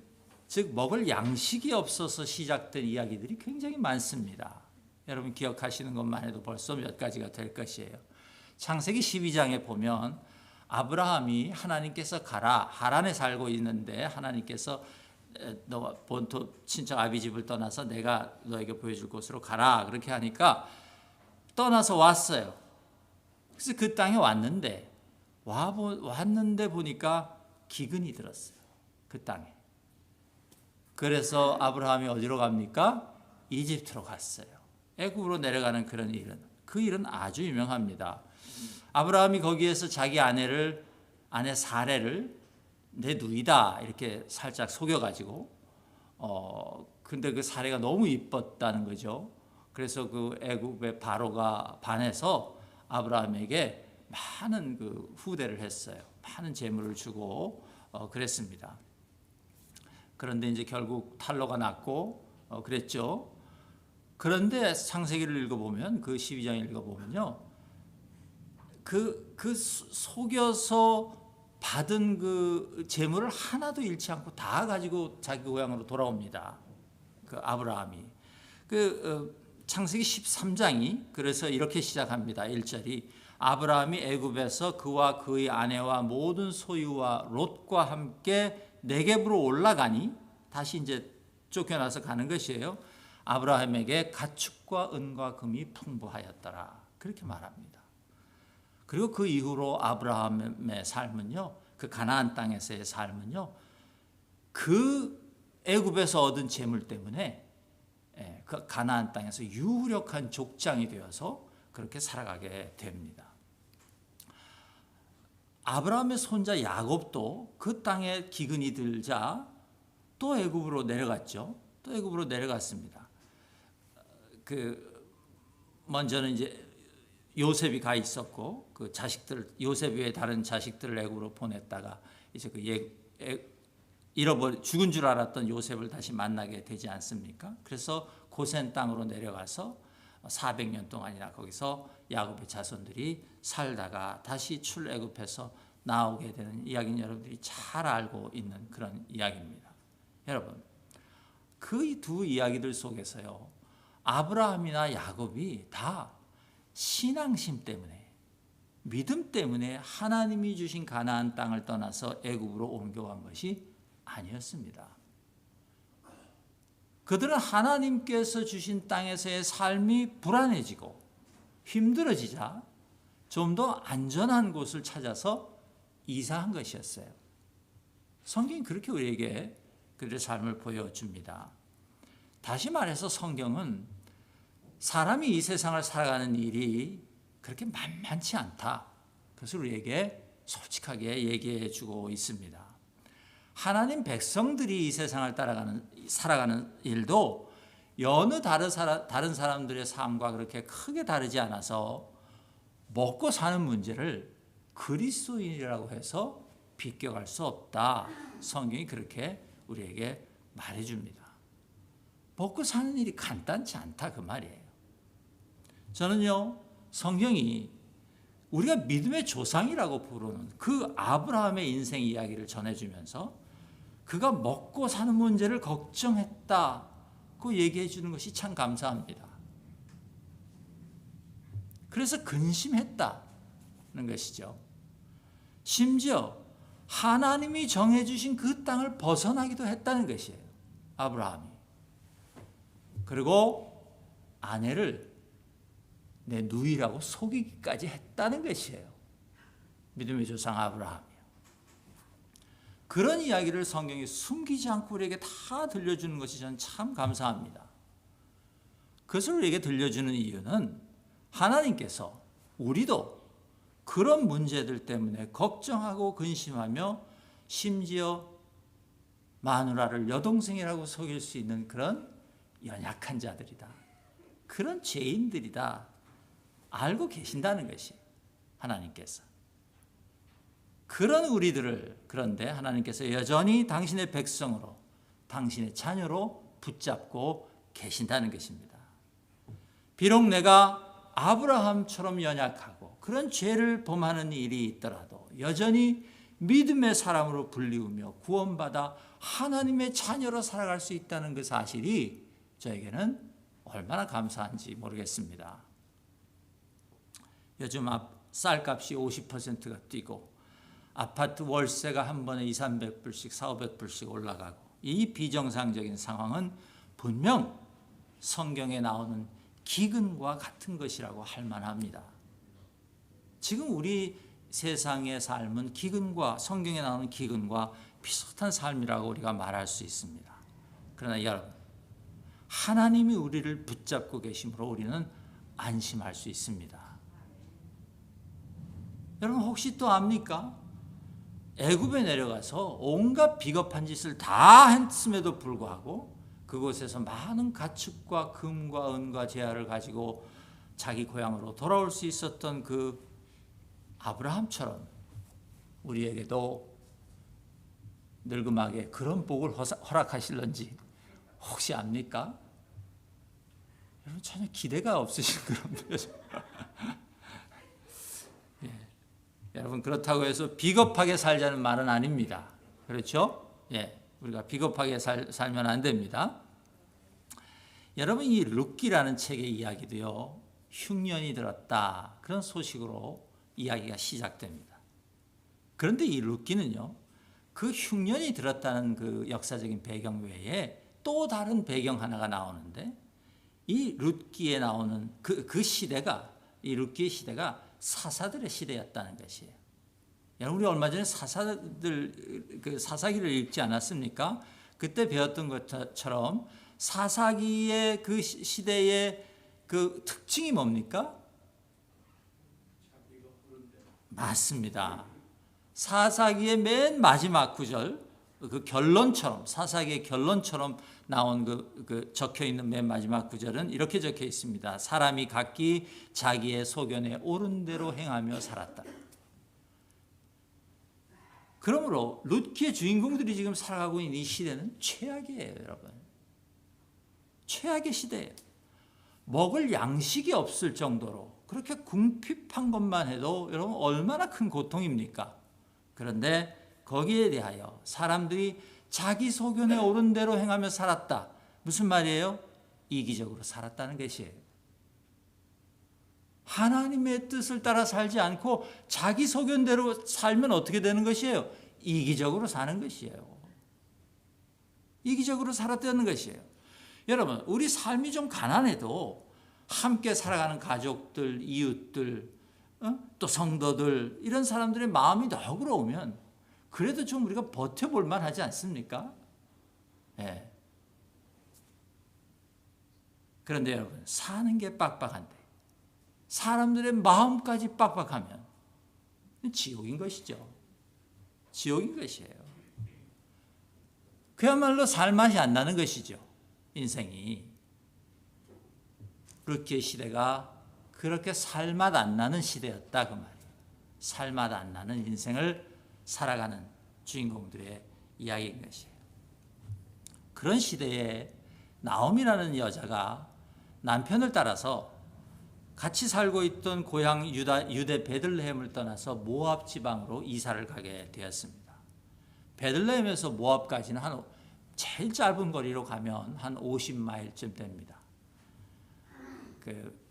즉 먹을 양식이 없어서 시작된 이야기들이 굉장히 많습니다. 여러분 기억하시는 것만 해도 벌써 몇 가지가 될 것이에요. 창세기 12장에 보면 아브라함이 하나님께서 가라, 하란에 살고 있는데 하나님께서 너 본토 친척 아비 집을 떠나서 내가 너에게 보여줄 곳으로 가라 그렇게 하니까 떠나서 왔어요. 그래서 그 땅에 왔는데 보니까 기근이 들었어요. 그 땅에. 그래서 아브라함이 어디로 갑니까? 이집트로 갔어요. 애굽으로 내려가는 그런 일은. 그 일은 아주 유명합니다. 아브라함이 거기에서 자기 아내 사레를 내 누이다 이렇게 살짝 속여가지고 근데 그 사례가 너무 이뻤다는 거죠. 그래서 그 애굽의 바로가 반해서 아브라함에게 많은 그 후대를 했어요. 많은 재물을 주고 그랬습니다. 그런데 이제 결국 탄로가 났고 그랬죠. 그런데 창세기를 읽어보면 그 12장을 읽어보면요, 그 속여서 받은 그 재물을 하나도 잃지 않고 다 가지고 자기 고향으로 돌아옵니다. 그 아브라함이. 창세기 13장이 그래서 이렇게 시작합니다. 1절이 아브라함이 애굽에서 그와 그의 아내와 모든 소유와 롯과 함께 네겝으로 올라가니 다시 이제 쫓겨나서 가는 것이에요. 아브라함에게 가축과 은과 금이 풍부하였더라. 그렇게 말합니다. 그리고 그 이후로 아브라함의 삶은요, 그 가나안 땅에서의 삶은요, 그 애굽에서 얻은 재물 때문에 그 가나안 땅에서 유력한 족장이 되어서 그렇게 살아가게 됩니다. 아브라함의 손자 야곱도 그 땅에 기근이 들자 또 애굽으로 내려갔죠. 또 애굽으로 내려갔습니다. 먼저는 이제 요셉이 가 있었고 그 자식들 요셉 외에 다른 자식들을 애굽으로 보냈다가 이제 죽은 줄 알았던 요셉을 다시 만나게 되지 않습니까? 그래서 고센 땅으로 내려가서 400년 동안이나 거기서 야곱의 자손들이 살다가 다시 출애굽해서 나오게 되는 이야기는 여러분들이 잘 알고 있는 그런 이야기입니다. 여러분, 그 두 이야기들 속에서요, 아브라함이나 야곱이 다 신앙심 때문에, 믿음 때문에 하나님이 주신 가나안 땅을 떠나서 애굽으로 옮겨간 것이 아니었습니다. 그들은 하나님께서 주신 땅에서의 삶이 불안해지고 힘들어지자 좀 더 안전한 곳을 찾아서 이사한 것이었어요. 성경이 그렇게 우리에게 그들의 삶을 보여줍니다. 다시 말해서 성경은 사람이 이 세상을 살아가는 일이 그렇게 만만치 않다. 그것을 우리에게 솔직하게 얘기해 주고 있습니다. 하나님 백성들이 이 세상을 살아가는 일도 여느 다른 사람들의 삶과 그렇게 크게 다르지 않아서 먹고 사는 문제를 그리스도인이라고 해서 비껴갈 수 없다. 성경이 그렇게 우리에게 말해줍니다. 먹고 사는 일이 간단치 않다 그 말이에요. 저는요, 성경이 우리가 믿음의 조상이라고 부르는 그 아브라함의 인생 이야기를 전해주면서 그가 먹고 사는 문제를 걱정했다고 얘기해 주는 것이 참 감사합니다. 그래서 근심했다는 것이죠. 심지어 하나님이 정해주신 그 땅을 벗어나기도 했다는 것이에요. 아브라함이. 그리고 아내를 내 누이라고 속이기까지 했다는 것이에요. 믿음의 조상 아브라함이요. 그런 이야기를 성경이 숨기지 않고 우리에게 다 들려주는 것이 저는 참 감사합니다. 그것을 우리에게 들려주는 이유는 하나님께서 우리도 그런 문제들 때문에 걱정하고 근심하며 심지어 마누라를 여동생이라고 속일 수 있는 그런 연약한 자들이다. 그런 죄인들이다. 알고 계신다는 것이 하나님께서. 그런 우리들을 그런데 하나님께서 여전히 당신의 백성으로 당신의 자녀로 붙잡고 계신다는 것입니다. 비록 내가 아브라함처럼 연약하고 그런 죄를 범하는 일이 있더라도 여전히 믿음의 사람으로 불리우며 구원받아 하나님의 자녀로 살아갈 수 있다는 그 사실이 저에게는 얼마나 감사한지 모르겠습니다. 요즘 쌀값이 50%가 뛰고 아파트 월세가 한 번에 200~300불씩 400~500불씩 올라가고 이 비정상적인 상황은 분명 성경에 나오는 기근과 같은 것이라고 할 만합니다. 지금 우리 세상의 삶은 기근과 성경에 나오는 기근과 비슷한 삶이라고 우리가 말할 수 있습니다. 그러나 여러분, 하나님이 우리를 붙잡고 계심으로 우리는 안심할 수 있습니다. 여러분 혹시 또 압니까? 애굽에 내려가서 온갖 비겁한 짓을 다 했음에도 불구하고 그곳에서 많은 가축과 금과 은과 재화를 가지고 자기 고향으로 돌아올 수 있었던 그 아브라함처럼 우리에게도 늙음하게 그런 복을 허락하실런지 혹시 압니까? 여러분 전혀 기대가 없으신 그런 표정. 여러분 그렇다고 해서 비겁하게 살자는 말은 아닙니다. 그렇죠? 예, 우리가 비겁하게 살면 안 됩니다. 여러분 이 룻기라는 책의 이야기도요. 흉년이 들었다. 그런 소식으로 이야기가 시작됩니다. 그런데 이 룻기는요. 그 흉년이 들었다는 그 역사적인 배경 외에 또 다른 배경 하나가 나오는데 이 룻기에 나오는 그 시대가 이 룻기의 시대가 사사들의 시대였다는 것이에요. 우리 얼마 전에 사사들 그 사사기를 읽지 않았습니까? 그때 배웠던 것처럼 사사기의 그 시대의 그 특징이 뭡니까? 맞습니다. 사사기의 맨 마지막 구절, 그 결론처럼, 사사기의 결론처럼 나온 그 적혀 있는 맨 마지막 구절은 이렇게 적혀 있습니다. 사람이 각기 자기의 소견에 옳은 대로 행하며 살았다. 그러므로 룻기의 주인공들이 지금 살아가고 있는 이 시대는 최악이에요, 여러분. 최악의 시대예요. 먹을 양식이 없을 정도로 그렇게 궁핍한 것만 해도 여러분 얼마나 큰 고통입니까? 그런데 거기에 대하여 사람들이 자기 소견에 옳은 대로 행하며 살았다. 무슨 말이에요? 이기적으로 살았다는 것이에요. 하나님의 뜻을 따라 살지 않고 자기 소견대로 살면 어떻게 되는 것이에요? 이기적으로 사는 것이에요. 이기적으로 살았다는 것이에요. 여러분, 우리 삶이 좀 가난해도 함께 살아가는 가족들, 이웃들, 또 성도들, 이런 사람들의 마음이 너그러우면 그래도 좀 우리가 버텨볼 만하지 않습니까? 네. 그런데 여러분, 사는 게 빡빡한데 사람들의 마음까지 빡빡하면 지옥인 것이죠. 지옥인 것이에요. 그야말로 살맛이 안 나는 것이죠. 인생이. 룻기의 시대가 그렇게 살맛 안 나는 시대였다 그 말이에요. 살맛 안 나는 인생을 살아가는 주인공들의 이야기인 것이에요. 그런 시대에 나옴이라는 여자가 남편을 따라서 같이 살고 있던 고향 유대 베들레헴을 떠나서 모압 지방으로 이사를 가게 되었습니다. 베들레헴에서 모압까지는 제일 짧은 거리로 가면 한 50마일쯤 됩니다.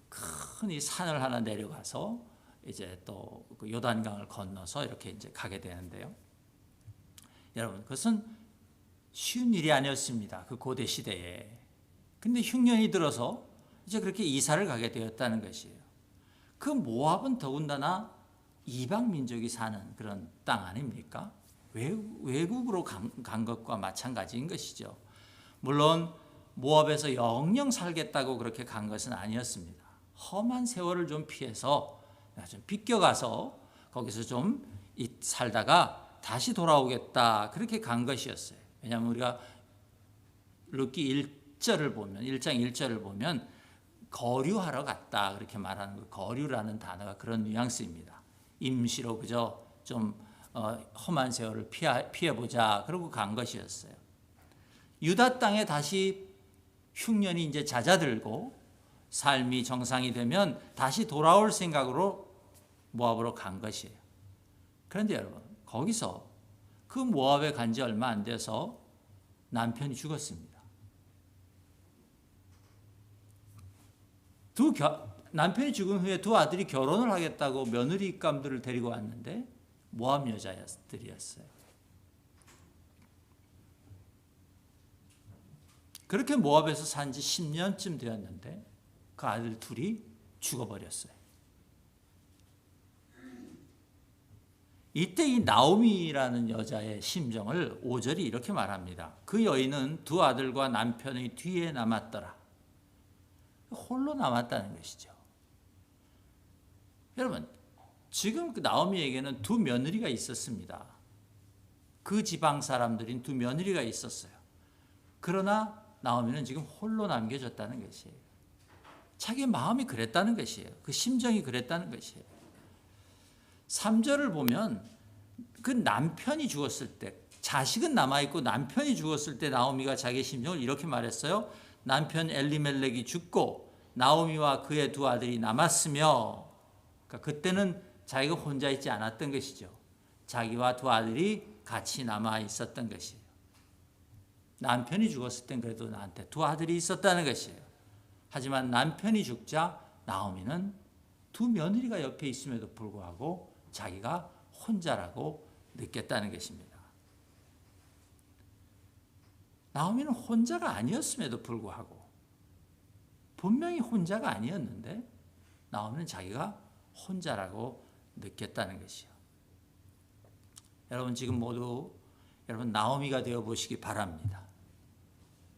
큰 이 산을 하나 내려가서 이제 또 그 요단강을 건너서 이렇게 이제 가게 되는데요. 여러분, 그것은 쉬운 일이 아니었습니다. 그 고대 시대에. 근데 흉년이 들어서 이제 그렇게 이사를 가게 되었다는 것이에요. 그 모압은 더군다나 이방 민족이 사는 그런 땅 아닙니까? 외국으로 간 것과 마찬가지인 것이죠. 물론 모압에서 영영 살겠다고 그렇게 간 것은 아니었습니다. 험한 세월을 좀 피해서 좀 비껴가서 거기서 좀 살다가 다시 돌아오겠다 그렇게 간 것이었어요. 왜냐하면 우리가 룻기 1절을 보면 1장 1절을 보면 거류하러 갔다 그렇게 말하는 거, 거류라는 단어가 그런 뉘앙스입니다. 임시로 그저 좀 험한 세월을 피해보자 그러고 간 것이었어요. 유다 땅에 다시 흉년이 이제 잦아들고 삶이 정상이 되면 다시 돌아올 생각으로 모압으로 간 것이에요. 그런데 여러분, 거기서 그 모압에 간 지 얼마 안 돼서 남편이 죽었습니다. 남편이 죽은 후에 두 아들이 결혼을 하겠다고 며느리 입감들을 데리고 왔는데 모압 여자들이었어요. 그렇게 모압에서 산 지 10년쯤 되었는데 그 아들 둘이 죽어버렸어요. 이때 이 나오미라는 여자의 심정을 5절이 이렇게 말합니다. 그 여인은 두 아들과 남편의 뒤에 남았더라. 홀로 남았다는 것이죠. 여러분, 지금 그 나오미에게는 두 며느리가 있었습니다. 그 지방 사람들인 두 며느리가 있었어요. 그러나 나오미는 지금 홀로 남겨졌다는 것이에요. 자기 마음이 그랬다는 것이에요. 그 심정이 그랬다는 것이에요. 3절을 보면 그 남편이 죽었을 때, 자식은 남아있고 남편이 죽었을 때 나오미가 자기 심정을 이렇게 말했어요. 남편 엘리멜렉이 죽고 나오미와 그의 두 아들이 남았으며, 그러니까 그때는 자기가 혼자 있지 않았던 것이죠. 자기와 두 아들이 같이 남아 있었던 것이에요. 남편이 죽었을 땐 그래도 나한테 두 아들이 있었다는 것이에요. 하지만 남편이 죽자 나오미는 두 며느리가 옆에 있음에도 불구하고 자기가 혼자라고 느꼈다는 것입니다. 나오미는 혼자가 아니었음에도 불구하고, 분명히 혼자가 아니었는데 나오미는 자기가 혼자라고 느꼈다는 것이요. 여러분 지금 모두 여러분 나오미가 되어 보시기 바랍니다.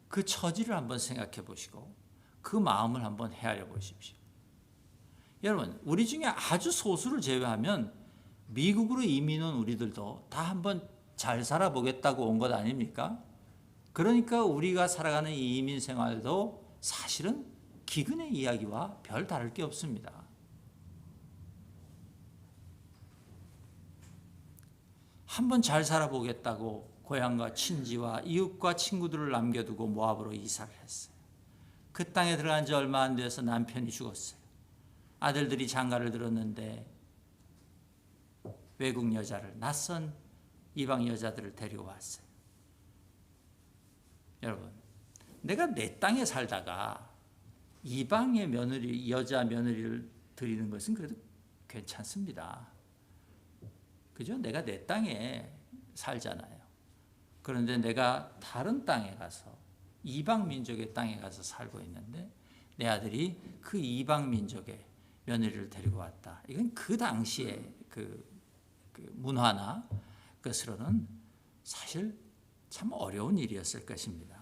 그 처지를 한번 생각해 보시고 그 마음을 한번 헤아려 보십시오. 여러분 우리 중에 아주 소수를 제외하면 미국으로 이민 온 우리들도 다 한번 잘 살아보겠다고 온 것 아닙니까? 그러니까 우리가 살아가는 이 이민 생활도 사실은 기근의 이야기와 별 다를 게 없습니다. 한번 잘 살아보겠다고 고향과 친지와 이웃과 친구들을 남겨두고 모압으로 이사를 했어요. 그 땅에 들어간 지 얼마 안 돼서 남편이 죽었어요. 아들들이 장가를 들었는데 외국 여자를, 낯선 이방 여자들을 데리고 왔어요. 여러분, 내가 내 땅에 살다가 이방의 며느리, 여자 며느리를 드리는 것은 그래도 괜찮습니다. 그죠? 내가 내 땅에 살잖아요. 그런데 내가 다른 땅에 가서 이방 민족의 땅에 가서 살고 있는데 내 아들이 그 이방 민족의 며느리를 데리고 왔다. 이건 그 당시의 그 문화나 것으로는 사실 참 어려운 일이었을 것입니다.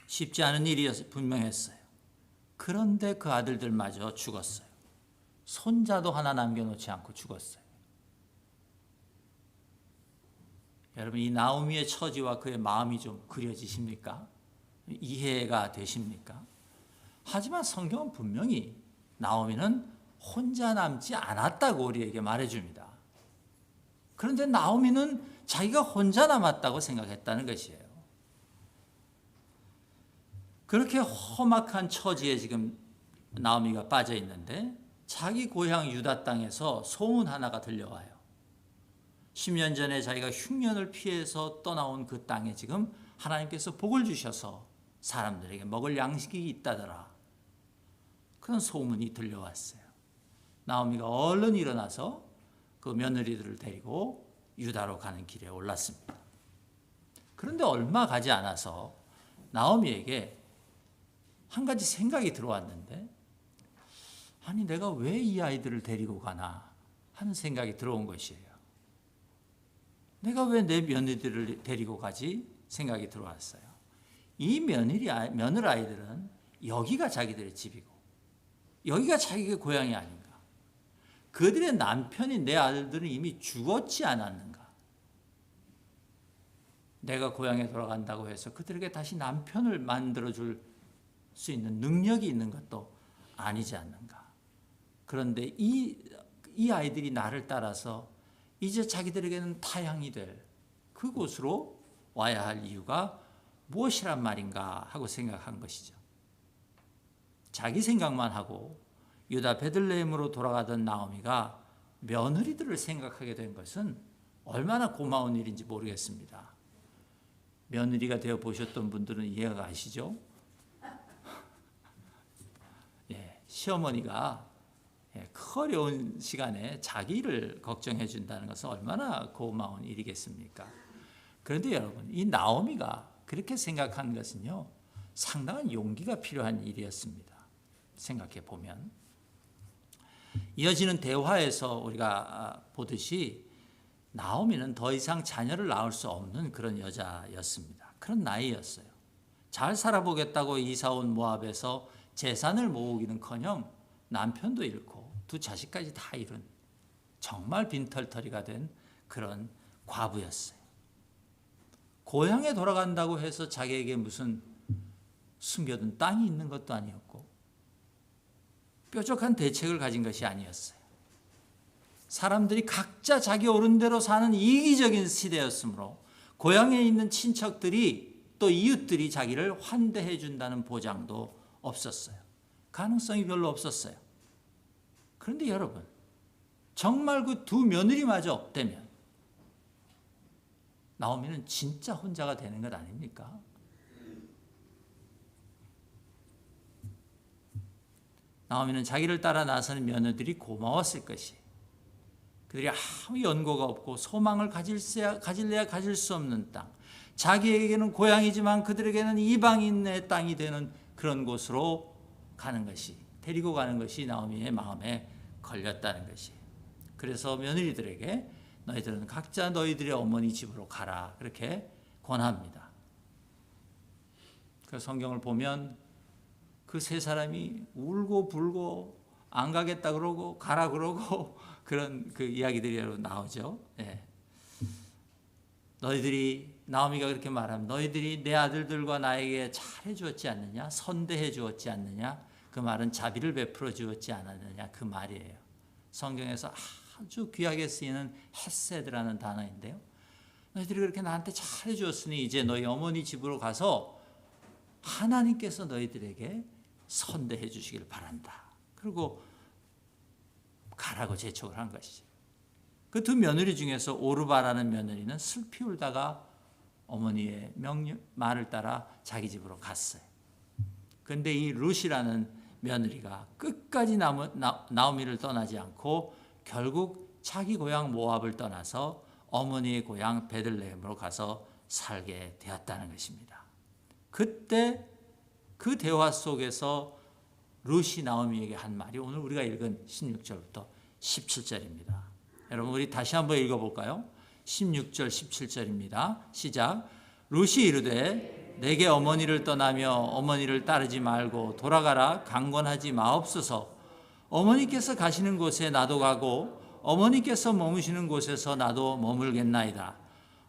쉽지 않은 일이었어요. 분명했어요. 그런데 그 아들들마저 죽었어요. 손자도 하나 남겨놓지 않고 죽었어요. 여러분 이 나오미의 처지와 그의 마음이 좀 그려지십니까? 이해가 되십니까? 하지만 성경은 분명히 나오미는 혼자 남지 않았다고 우리에게 말해줍니다. 그런데 나오미는 자기가 혼자 남았다고 생각했다는 것이에요. 그렇게 험악한 처지에 지금 나오미가 빠져 있는데 자기 고향 유다 땅에서 소문 하나가 들려와요. 10년 전에 자기가 흉년을 피해서 떠나온 그 땅에 지금 하나님께서 복을 주셔서 사람들에게 먹을 양식이 있다더라. 그런 소문이 들려왔어요. 나오미가 얼른 일어나서 그 며느리들을 데리고 유다로 가는 길에 올랐습니다. 그런데 얼마 가지 않아서 나오미에게 한 가지 생각이 들어왔는데, 아니 내가 왜 이 아이들을 데리고 가나 하는 생각이 들어온 것이에요. 내가 왜 내 며느리들을 데리고 가지 생각이 들어왔어요. 이 며느라이들은 여기가 자기들의 집이고 여기가 자기의 고향이 아닌가. 그들의 남편인 내 아들들은 이미 죽었지 않았는가. 내가 고향에 돌아간다고 해서 그들에게 다시 남편을 만들어줄 수 있는 능력이 있는 것도 아니지 않는가. 그런데 이 아이들이 나를 따라서 이제 자기들에게는 타향이 될 그곳으로 와야 할 이유가 무엇이란 말인가 하고 생각한 것이죠. 자기 생각만 하고 유다 베들레헴으로 돌아가던 나오미가 며느리들을 생각하게 된 것은 얼마나 고마운 일인지 모르겠습니다. 며느리가 되어 보셨던 분들은 이해가 가시죠? 시어머니가 그 어려운 시간에 자기를 걱정해 준다는 것은 얼마나 고마운 일이겠습니까? 그런데 여러분, 이 나오미가 그렇게 생각한 것은요, 상당한 용기가 필요한 일이었습니다. 생각해 보면 이어지는 대화에서 우리가 보듯이 나오미는 더 이상 자녀를 낳을 수 없는 그런 여자였습니다. 그런 나이였어요. 잘 살아보겠다고 이사온 모압에서 재산을 모으기는커녕 남편도 잃고 두 자식까지 다 잃은 정말 빈털터리가 된 그런 과부였어요. 고향에 돌아간다고 해서 자기에게 무슨 숨겨둔 땅이 있는 것도 아니었고 뾰족한 대책을 가진 것이 아니었어요. 사람들이 각자 자기 옳은 대로 사는 이기적인 시대였으므로 고향에 있는 친척들이 또 이웃들이 자기를 환대해 준다는 보장도 없었어요. 가능성이 별로 없었어요. 그런데 여러분, 정말 그 두 며느리마저 없다면 나오미는 진짜 혼자가 되는 것 아닙니까? 나오미는 자기를 따라 나서는 며느들이 고마웠을 것이, 그들이 아무 연고가 없고 소망을 가질래야 가질 수 없는 땅, 자기에게는 고향이지만 그들에게는 이방인의 땅이 되는 그런 곳으로 가는 것이, 데리고 가는 것이 나오미의 마음에 걸렸다는 것이. 그래서 며느리들에게 너희들은 각자 너희들의 어머니 집으로 가라. 그렇게 권합니다. 그 성경을 보면 그 세 사람이 울고 불고 안 가겠다 그러고 가라 그러고 그런 그 이야기들이 나오죠. 예. 너희들이, 나오미가 그렇게 말하면 너희들이 내 아들들과 나에게 잘해 주었지 않느냐, 선대해 주었지 않느냐, 그 말은 자비를 베풀어 주었지 않았느냐, 그 말이에요. 성경에서 아주 귀하게 쓰이는 헤세드라는 단어인데요. 너희들이 그렇게 나한테 잘해 주었으니 이제 너희 어머니 집으로 가서 하나님께서 너희들에게 선대해 주시길 바란다. 그리고 가라고 재촉을 한 것이죠. 그 두 며느리 중에서 오르바라는 며느리는 슬피 울다가 어머니의 말을 따라 자기 집으로 갔어요. 그런데 이 룻이라는 며느리가 끝까지 나오미를 떠나지 않고 결국 자기 고향 모압을 떠나서 어머니의 고향 베들레헴으로 가서 살게 되었다는 것입니다. 그때 그 대화 속에서 룻이 나오미에게 한 말이 오늘 우리가 읽은 16절부터 17절입니다. 여러분 우리 다시 한번 읽어볼까요? 16절 17절입니다. 시작. 룻이 이르되 내게 어머니를 떠나며 어머니를 따르지 말고 돌아가라 강권하지 마옵소서. 어머니께서 가시는 곳에 나도 가고 어머니께서 머무시는 곳에서 나도 머물겠나이다.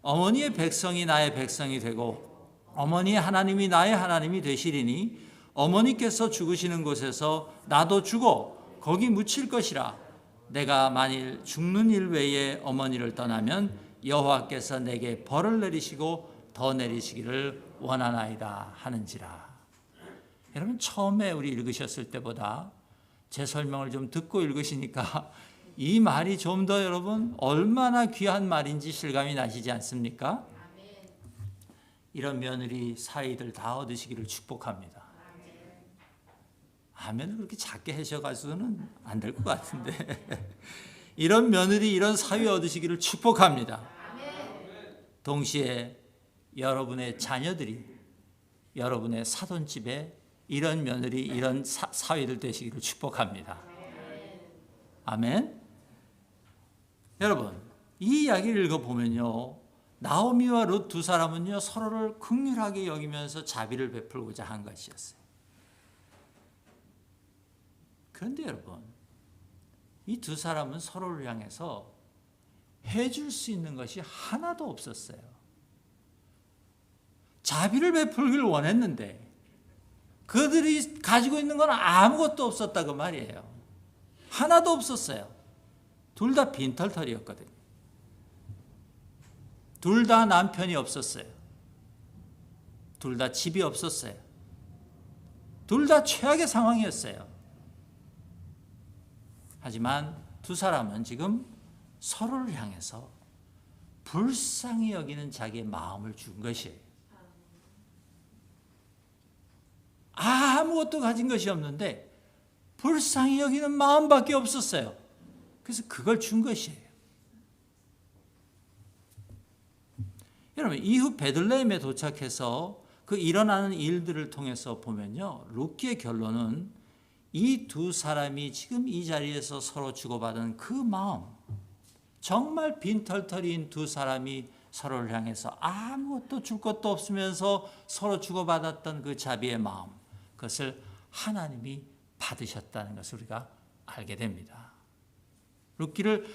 어머니의 백성이 나의 백성이 되고 어머니의 하나님이 나의 하나님이 되시리니 어머니께서 죽으시는 곳에서 나도 죽어 거기 묻힐 것이라. 내가 만일 죽는 일 외에 어머니를 떠나면 여호와께서 내게 벌을 내리시고 더 내리시기를 원하나이다 하는지라. 여러분 처음에 우리 읽으셨을 때보다 제 설명을 좀 듣고 읽으시니까 이 말이 좀 더 여러분 얼마나 귀한 말인지 실감이 나시지 않습니까? 이런 며느리 사위들 다 얻으시기를 축복합니다. 아멘을 그렇게 작게 하셔가지고는 안 될 것 같은데 이런 며느리 이런 사위 얻으시기를 축복합니다. 동시에 여러분의 자녀들이 여러분의 사돈집에 이런 며느리 이런 사위들 되시기를 축복합니다. 아멘. 여러분 이 이야기를 읽어보면요 나오미와 룻 두 사람은요 서로를 긍휼하게 여기면서 자비를 베풀고자 한 것이었어요. 그런데 여러분 이 두 사람은 서로를 향해서 해줄 수 있는 것이 하나도 없었어요. 자비를 베풀기를 원했는데 그들이 가지고 있는 건 아무것도 없었다 그 말이에요. 하나도 없었어요. 둘 다 빈털털이었거든요. 둘 다 남편이 없었어요. 둘 다 집이 없었어요. 둘 다 최악의 상황이었어요. 하지만 두 사람은 지금 서로를 향해서 불쌍히 여기는 자기의 마음을 준 것이에요. 아무것도 가진 것이 없는데 불쌍히 여기는 마음밖에 없었어요. 그래서 그걸 준 것이에요. 여러분 이후 베들레헴에 도착해서 그 일어나는 일들을 통해서 보면요 룻기의 결론은 이 두 사람이 지금 이 자리에서 서로 주고받은 그 마음, 정말 빈털터리인 두 사람이 서로를 향해서 아무것도 줄 것도 없으면서 서로 주고받았던 그 자비의 마음, 그것을 하나님이 받으셨다는 것을 우리가 알게 됩니다. 룻기를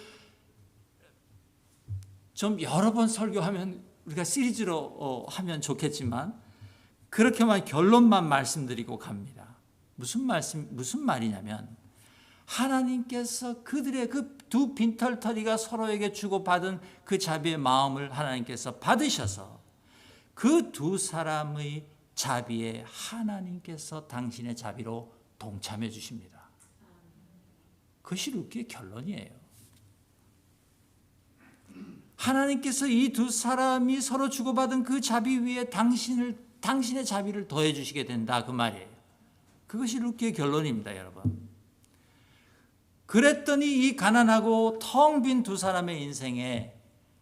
좀 여러 번 설교하면 우리가 시리즈로 하면 좋겠지만 그렇게만 결론만 말씀드리고 갑니다. 무슨 말이냐면 하나님께서 그들의 그 두 빈털터리가 서로에게 주고받은 그 자비의 마음을 하나님께서 받으셔서 그 두 사람의 자비에 하나님께서 당신의 자비로 동참해 주십니다. 그것이 룻기의 결론이에요. 하나님께서 이 두 사람이 서로 주고받은 그 자비 위에 당신의 자비를 더해 주시게 된다 그 말이에요. 그것이 룻기의 결론입니다, 여러분. 그랬더니 이 가난하고 텅 빈 두 사람의 인생에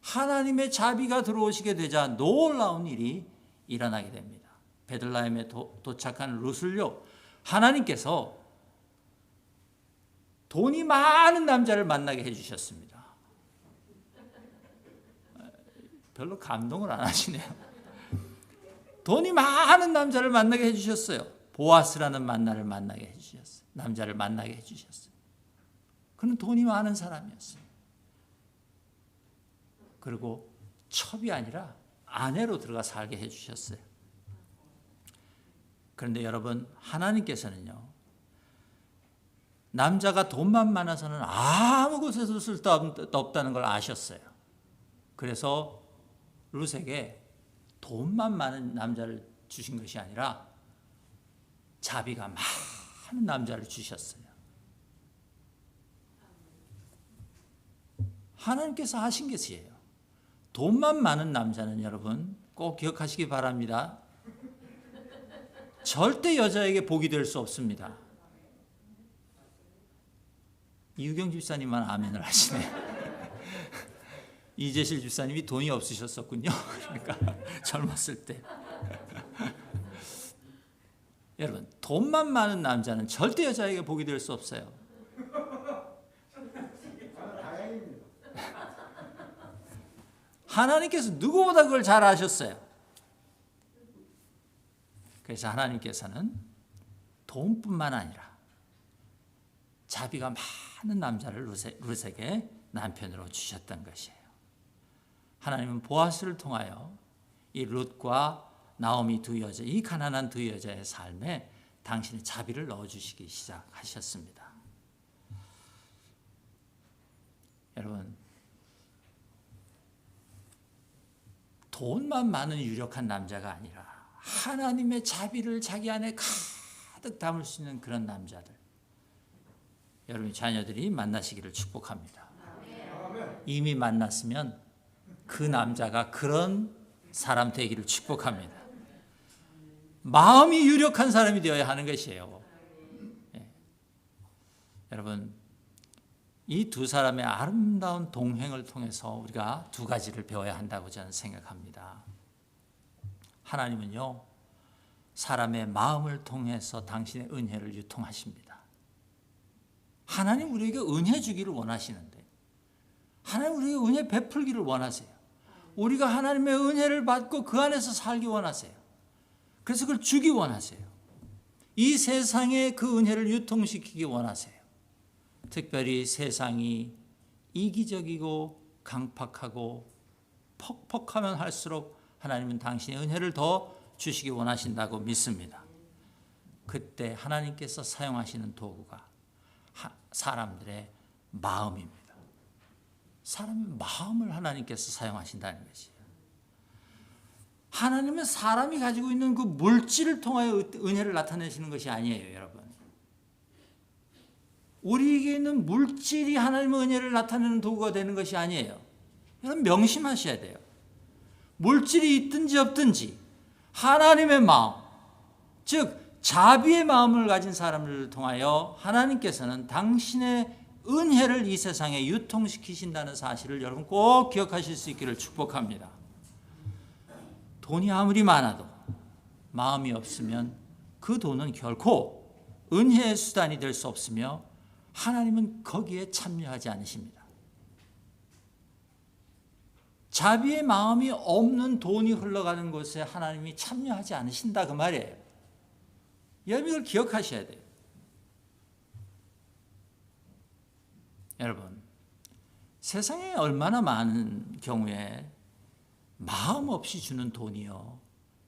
하나님의 자비가 들어오시게 되자 놀라운 일이 일어나게 됩니다. 베들레헴에 도착한 룻을요, 하나님께서 돈이 많은 남자를 만나게 해주셨습니다. 별로 감동을 안 하시네요. 돈이 많은 남자를 만나게 해주셨어요. 보아스라는 남자를 만나게 해주셨어요. 그는 돈이 많은 사람이었어요. 그리고 첩이 아니라 아내로 들어가 살게 해주셨어요. 그런데 여러분, 하나님께서는요, 남자가 돈만 많아서는 아무 곳에서 쓸데없다는 걸 아셨어요. 그래서 룻에게 돈만 많은 남자를 주신 것이 아니라 자비가 많은 남자를 주셨어요. 하나님께서 하신 것이에요. 돈만 많은 남자는 여러분 꼭 기억하시기 바랍니다. 절대 여자에게 복이 될 수 없습니다. 이유경 집사님만 아멘을 하시네요. 이재실 집사님이 돈이 없으셨었군요. 그러니까 젊었을 때. 여러분, 돈만 많은 남자는 절대 여자에게 복이 될 수 없어요. 다행입니다. 하나님께서 누구보다 그걸 잘 아셨어요. 그래서 하나님께서는 돈뿐만 아니라 자비가 많은 남자를 룻에게 남편으로 주셨던 것이에요. 하나님은 보아스를 통하여 이 룻과 나오미 두 여자, 이 가난한 두 여자의 삶에 당신의 자비를 넣어주시기 시작하셨습니다. 여러분, 돈만 많은 유력한 남자가 아니라 하나님의 자비를 자기 안에 가득 담을 수 있는 그런 남자들, 여러분 자녀들이 만나시기를 축복합니다. 이미 만났으면 그 남자가 그런 사람 되기를 축복합니다. 마음이 유력한 사람이 되어야 하는 것이에요. 예. 여러분, 이 두 사람의 아름다운 동행을 통해서 우리가 두 가지를 배워야 한다고 저는 생각합니다. 하나님은요, 사람의 마음을 통해서 당신의 은혜를 유통하십니다. 하나님 우리에게 은혜 주기를 원하시는데, 하나님 우리에게 은혜 베풀기를 원하세요. 우리가 하나님의 은혜를 받고 그 안에서 살기 원하세요. 그래서 그걸 주기 원하세요. 이 세상에 그 은혜를 유통시키기 원하세요. 특별히 세상이 이기적이고 강팍하고 퍽퍽하면 할수록 하나님은 당신의 은혜를 더 주시기 원하신다고 믿습니다. 그때 하나님께서 사용하시는 도구가 사람들의 마음입니다. 사람의 마음을 하나님께서 사용하신다는 것이에요. 하나님은 사람이 가지고 있는 그 물질을 통하여 은혜를 나타내시는 것이 아니에요, 여러분. 우리에게 있는 물질이 하나님의 은혜를 나타내는 도구가 되는 것이 아니에요. 여러분 명심하셔야 돼요. 물질이 있든지 없든지 하나님의 마음, 즉 자비의 마음을 가진 사람을 통하여 하나님께서는 당신의 은혜를 이 세상에 유통시키신다는 사실을 여러분 꼭 기억하실 수 있기를 축복합니다. 돈이 아무리 많아도 마음이 없으면 그 돈은 결코 은혜의 수단이 될 수 없으며 하나님은 거기에 참여하지 않으십니다. 자비의 마음이 없는 돈이 흘러가는 곳에 하나님이 참여하지 않으신다 그 말이에요. 여러분 이걸 기억하셔야 돼요. 여러분, 세상에 얼마나 많은 경우에 마음 없이 주는 돈이요,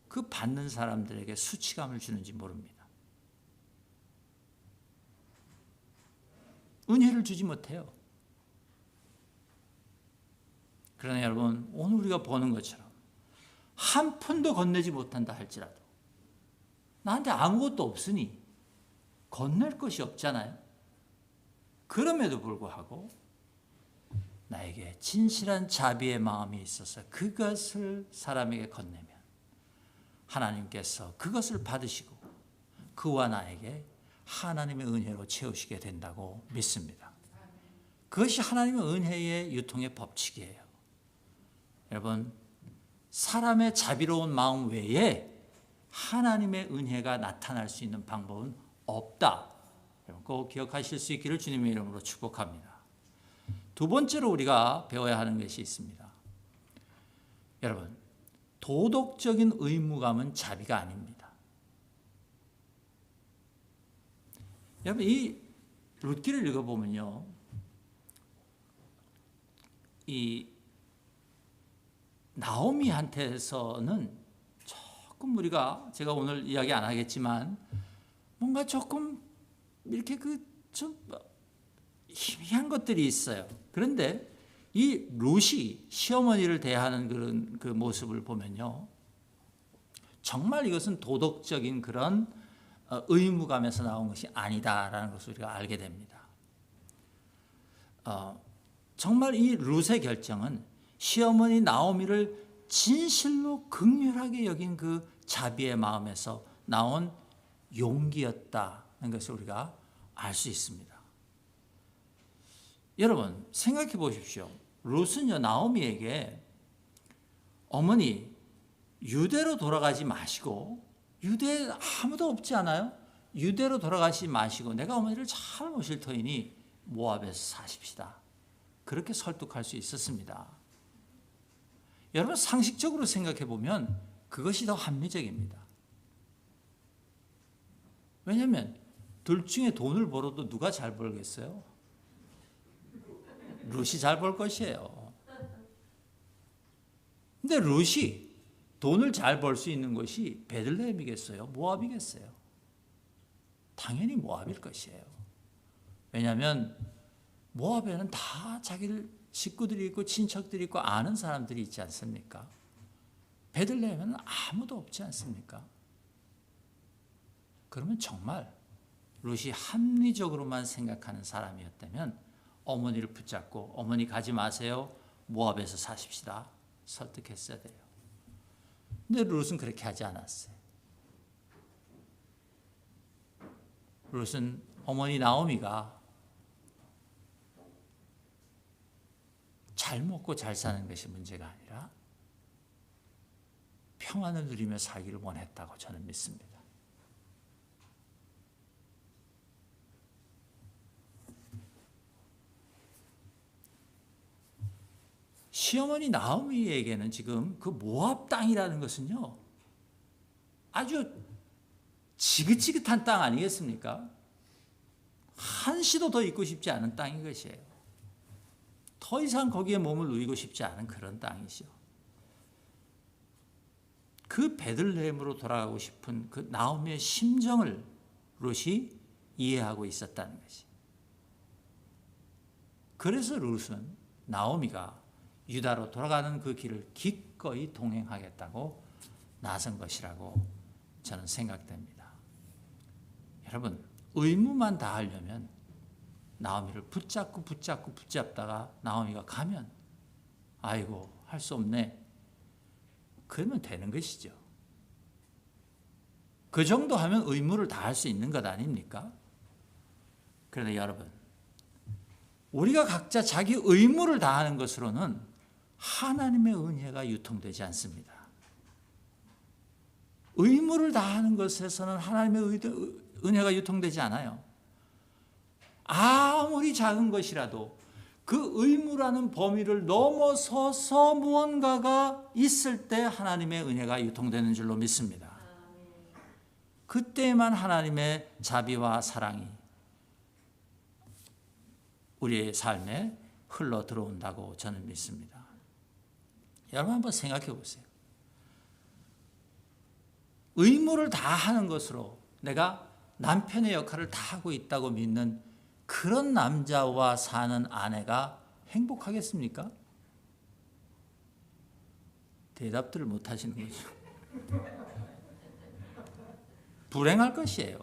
그 받는 사람들에게 수치감을 주는지 모릅니다. 은혜를 주지 못해요. 그러나 여러분, 오늘 우리가 보는 것처럼 한 푼도 건네지 못한다 할지라도 나한테 아무것도 없으니 건넬 것이 없잖아요. 그럼에도 불구하고 나에게 진실한 자비의 마음이 있어서 그것을 사람에게 건네면 하나님께서 그것을 받으시고 그와 나에게 하나님의 은혜로 채우시게 된다고 믿습니다. 그것이 하나님의 은혜의 유통의 법칙이에요. 여러분, 사람의 자비로운 마음 외에 하나님의 은혜가 나타날 수 있는 방법은 없다. 꼭 기억하실 수 있기를 주님의 이름으로 축복합니다. 두 번째로 우리가 배워야 하는 것이 있습니다. 여러분, 도덕적인 의무감은 자비가 아닙니다. 여러분, 이 룻기를 읽어보면요, 이 나오미한테서는 조금 우리가, 제가 오늘 이야기 안 하겠지만, 뭔가 조금 이렇게 좀 희미한 것들이 있어요. 그런데 이 룻이 시어머니를 대하는 그런 그 모습을 보면요, 정말 이것은 도덕적인 그런 의무감에서 나온 것이 아니다라는 것을 우리가 알게 됩니다. 정말 이 룻의 결정은 시어머니 나오미를 진실로 긍휼하게 여긴 그 자비의 마음에서 나온 용기였다는 것을 우리가 알 수 있습니다. 여러분, 생각해 보십시오. 룻은요, 나오미에게 어머니 유대로 돌아가지 마시고, 유대에 아무도 없지 않아요? 유대로 돌아가지 마시고 내가 어머니를 잘 모실 터이니 모압에서 사십시다. 그렇게 설득할 수 있었습니다. 여러분, 상식적으로 생각해 보면 그것이 더 합리적입니다. 왜냐하면 둘 중에 돈을 벌어도 누가 잘 벌겠어요? 룻이 잘 벌 것이에요. 근데 룻이 돈을 잘 벌 수 있는 것이 베들레헴이겠어요? 모압이겠어요? 당연히 모압일 것이에요. 왜냐하면 모압에는 다 자기 식구들이 있고 친척들이 있고 아는 사람들이 있지 않습니까? 베들레헴에는 아무도 없지 않습니까? 그러면 정말 룻이 합리적으로만 생각하는 사람이었다면 어머니를 붙잡고 어머니 가지 마세요. 모압에서 사십시다. 설득했어야 돼요. 근데 룻은 그렇게 하지 않았어요. 룻은 어머니 나오미가 잘 먹고 잘 사는 것이 문제가 아니라 평안을 누리며 살기를 원했다고 저는 믿습니다. 시어머니 나오미에게는 지금 그 모압 땅이라는 것은요, 아주 지긋지긋한 땅 아니겠습니까? 한시도 더 있고 싶지 않은 땅인 것이에요. 더 이상 거기에 몸을 누이고 싶지 않은 그런 땅이죠. 그 베들레헴으로 돌아가고 싶은 그 나오미의 심정을 룻이 이해하고 있었다는 것이. 그래서 룻은 나오미가 유다로 돌아가는 그 길을 기꺼이 동행하겠다고 나선 것이라고 저는 생각됩니다. 여러분, 의무만 다하려면 나오미를 붙잡다가 나오미가 가면 아이고 할 수 없네. 그러면 되는 것이죠. 그 정도 하면 의무를 다할 수 있는 것 아닙니까? 그런데 여러분, 우리가 각자 자기 의무를 다하는 것으로는 하나님의 은혜가 유통되지 않습니다. 의무를 다하는 것에서는 하나님의 은혜가 유통되지 않아요. 아무리 작은 것이라도 그 의무라는 범위를 넘어서서 무언가가 있을 때 하나님의 은혜가 유통되는 줄로 믿습니다. 그때만 하나님의 자비와 사랑이 우리의 삶에 흘러 들어온다고 저는 믿습니다. 여러분 한번 생각해 보세요. 의무를 다하는 것으로 내가 남편의 역할을 다하고 있다고 믿는 그런 남자와 사는 아내가 행복하겠습니까? 대답들을 못 하시는 거죠. 불행할 것이에요.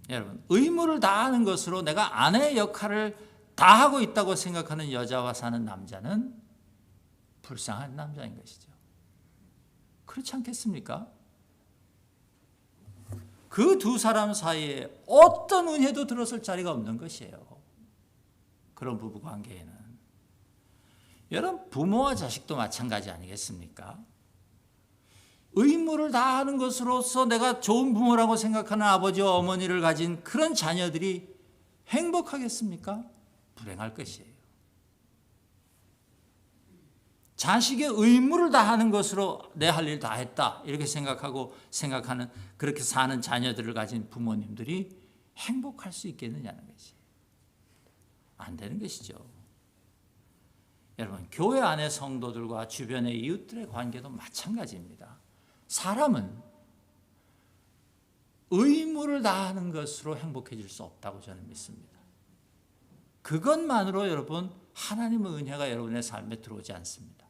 여러분, 의무를 다하는 것으로 내가 아내의 역할을 다하고 있다고 생각하는 여자와 사는 남자는 불쌍한 남자인 것이죠. 그렇지 않겠습니까? 그 두 사람 사이에 어떤 은혜도 들어설 자리가 없는 것이에요. 그런 부부 관계에는. 여러분, 부모와 자식도 마찬가지 아니겠습니까? 의무를 다하는 것으로서 내가 좋은 부모라고 생각하는 아버지와 어머니를 가진 그런 자녀들이 행복하겠습니까? 불행할 것이에요. 자식의 의무를 다하는 것으로 내 할 일 다 했다 이렇게 생각하는 그렇게 사는 자녀들을 가진 부모님들이 행복할 수 있겠느냐는 것이 안 되는 것이죠. 여러분, 교회 안의 성도들과 주변의 이웃들의 관계도 마찬가지입니다. 사람은 의무를 다하는 것으로 행복해질 수 없다고 저는 믿습니다. 그것만으로 여러분 하나님의 은혜가 여러분의 삶에 들어오지 않습니다.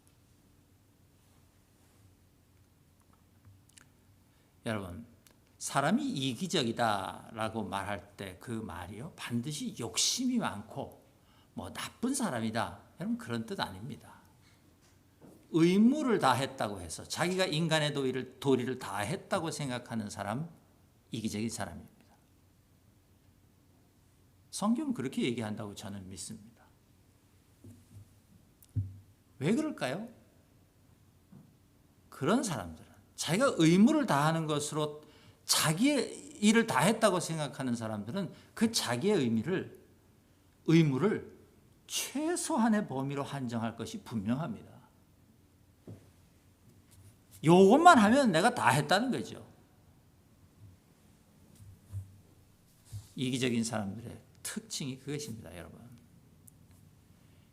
여러분, 사람이 이기적이다라고 말할 때 그 말이요 반드시 욕심이 많고 뭐 나쁜 사람이다 여러분 그런 뜻 아닙니다. 의무를 다했다고 해서 자기가 인간의 도리를 다했다고 생각하는 사람 이기적인 사람입니다. 성경은 그렇게 얘기한다고 저는 믿습니다. 왜 그럴까요? 그런 사람들은 자기가 의무를 다하는 것으로 자기의 일을 다했다고 생각하는 사람들은 그 자기의 의무를 최소한의 범위로 한정할 것이 분명합니다. 요것만 하면 내가 다 했다는 거죠. 이기적인 사람들의 특징이 그것입니다,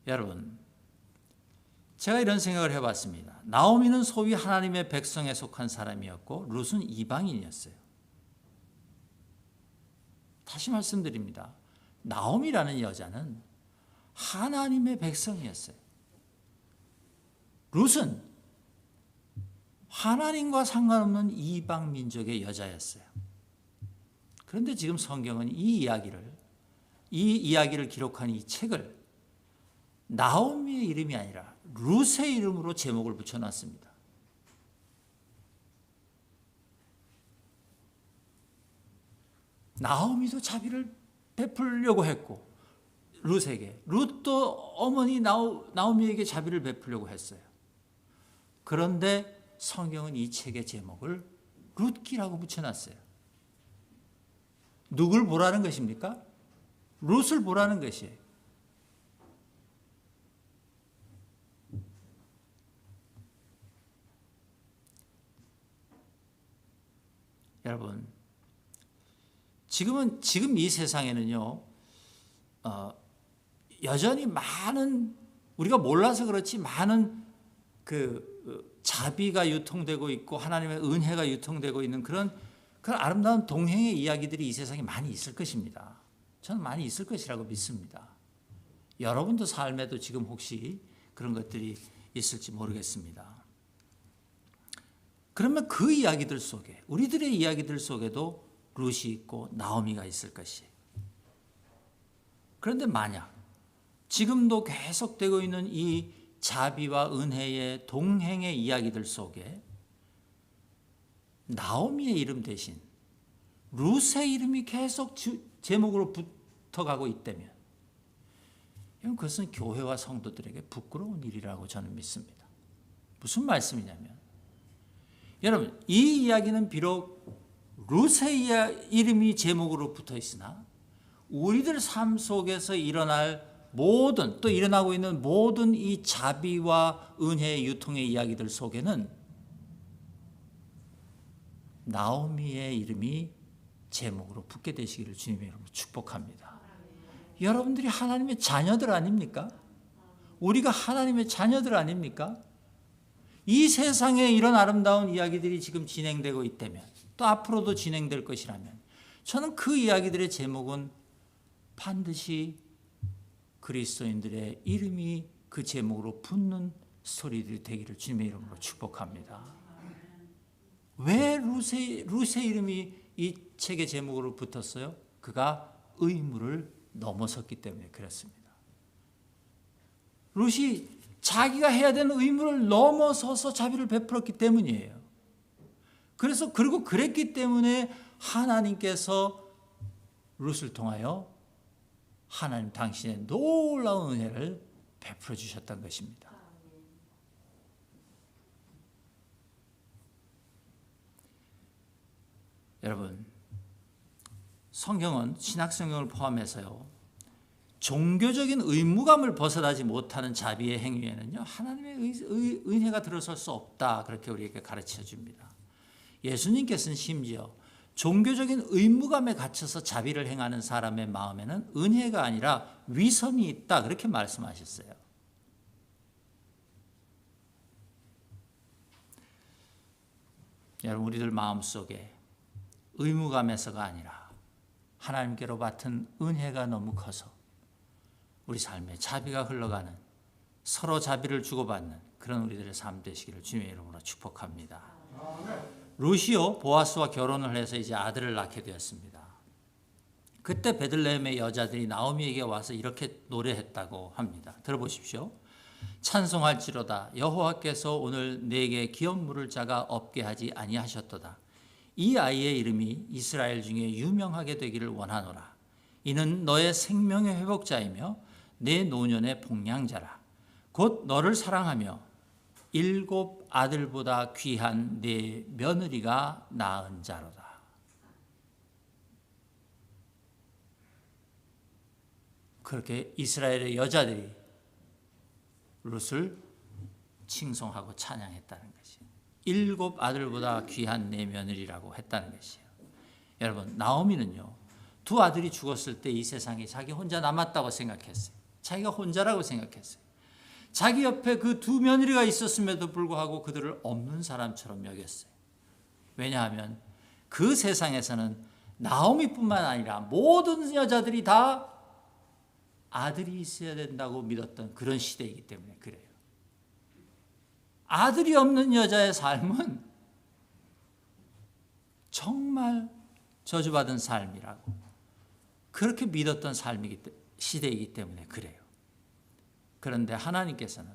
여러분, 제가 이런 생각을 해봤습니다. 나오미는 소위 하나님의 백성에 속한 사람이었고 룻은 이방인이었어요. 다시 말씀드립니다. 나오미라는 여자는 하나님의 백성이었어요. 룻은 하나님과 상관없는 이방 민족의 여자였어요. 그런데 지금 성경은 이 이야기를 기록한 이 책을 나오미의 이름이 아니라 룻의 이름으로 제목을 붙여놨습니다. 나오미도 자비를 베풀려고 했고 룻도 어머니 나오미에게 자비를 베풀려고 했어요. 그런데 성경은 이 책의 제목을 룻기라고 붙여놨어요. 누굴 보라는 것입니까? 룻을 보라는 것이에요. 여러분, 지금 이 세상에는요, 여전히 많은 우리가 몰라서 그렇지 많은 그 자비가 유통되고 있고 하나님의 은혜가 유통되고 있는 그런 아름다운 동행의 이야기들이 이 세상에 많이 있을 것입니다. 저는 많이 있을 것이라고 믿습니다. 여러분도 삶에도 지금 혹시 그런 것들이 있을지 모르겠습니다. 그러면 그 이야기들 속에 우리들의 이야기들 속에도 룻이 있고 나오미가 있을 것이에요. 그런데 만약 지금도 계속되고 있는 이 자비와 은혜의 동행의 이야기들 속에 나오미의 이름 대신 룻의 이름이 계속 제목으로 붙어가고 있다면 그것은 교회와 성도들에게 부끄러운 일이라고 저는 믿습니다. 무슨 말씀이냐면 여러분, 이 이야기는 비록 룻의 이름이 제목으로 붙어 있으나 우리들 삶 속에서 일어날 모든 또 일어나고 있는 모든 이 자비와 은혜의 유통의 이야기들 속에는 나오미의 이름이 제목으로 붙게 되시기를 주님의 이름으로 축복합니다. 여러분들이 하나님의 자녀들 아닙니까? 우리가 하나님의 자녀들 아닙니까? 이 세상에 이런 아름다운 이야기들이 지금 진행되고 있다면 또 앞으로도 진행될 것이라면 저는 그 이야기들의 제목은 반드시 그리스도인들의 이름이 그 제목으로 붙는 스토리들이 되기를 주님의 이름으로 축복합니다. 왜 룻의 이름이 이 책의 제목으로 붙었어요? 그가 의무를 넘어섰기 때문에 그렇습니다. 룻이 자기가 해야 되는 의무를 넘어서서 자비를 베풀었기 때문이에요. 그리고 그랬기 때문에 하나님께서 룻을 통하여 하나님 당신의 놀라운 은혜를 베풀어 주셨던 것입니다. 여러분, 성경은 신약 성경을 포함해서요, 종교적인 의무감을 벗어나지 못하는 자비의 행위에는요, 하나님의 은혜가 들어설 수 없다. 그렇게 우리에게 가르쳐 줍니다. 예수님께서는 심지어 종교적인 의무감에 갇혀서 자비를 행하는 사람의 마음에는 은혜가 아니라 위선이 있다. 그렇게 말씀하셨어요. 여러분, 우리들 마음속에 의무감에서가 아니라 하나님께로 받은 은혜가 너무 커서 우리 삶에 자비가 흘러가는, 서로 자비를 주고받는 그런 우리들의 삶 되시기를 주님의 이름으로 축복합니다. 루시오 보아스와 결혼을 해서 이제 아들을 낳게 되었습니다. 그때 베들레헴의 여자들이 나오미에게 와서 이렇게 노래했다고 합니다. 들어보십시오. 찬송할지로다 여호와께서 오늘 내게 기업 물을 자가 없게 하지 아니하셨도다. 이 아이의 이름이 이스라엘 중에 유명하게 되기를 원하노라. 이는 너의 생명의 회복자이며 내 노년의 복량자라. 곧 너를 사랑하며 7 아들보다 귀한 내 며느리가 낳은 자로다. 그렇게 이스라엘의 여자들이 룻을 칭송하고 찬양했다는 것이에요. 7 아들보다 귀한 내 며느리라고 했다는 것이에요. 여러분, 나오미는요, 2 아들이 죽었을 때 이 세상에 자기 혼자 남았다고 생각했어요. 자기가 혼자라고 생각했어요. 자기 옆에 그 2 며느리가 있었음에도 불구하고 그들을 없는 사람처럼 여겼어요. 왜냐하면 그 세상에서는 나오미뿐만 아니라 모든 여자들이 다 아들이 있어야 된다고 믿었던 그런 시대이기 때문에 그래요. 아들이 없는 여자의 삶은 정말 저주받은 삶이라고 그렇게 믿었던 시대이기 때문에 그래요. 그런데 하나님께서는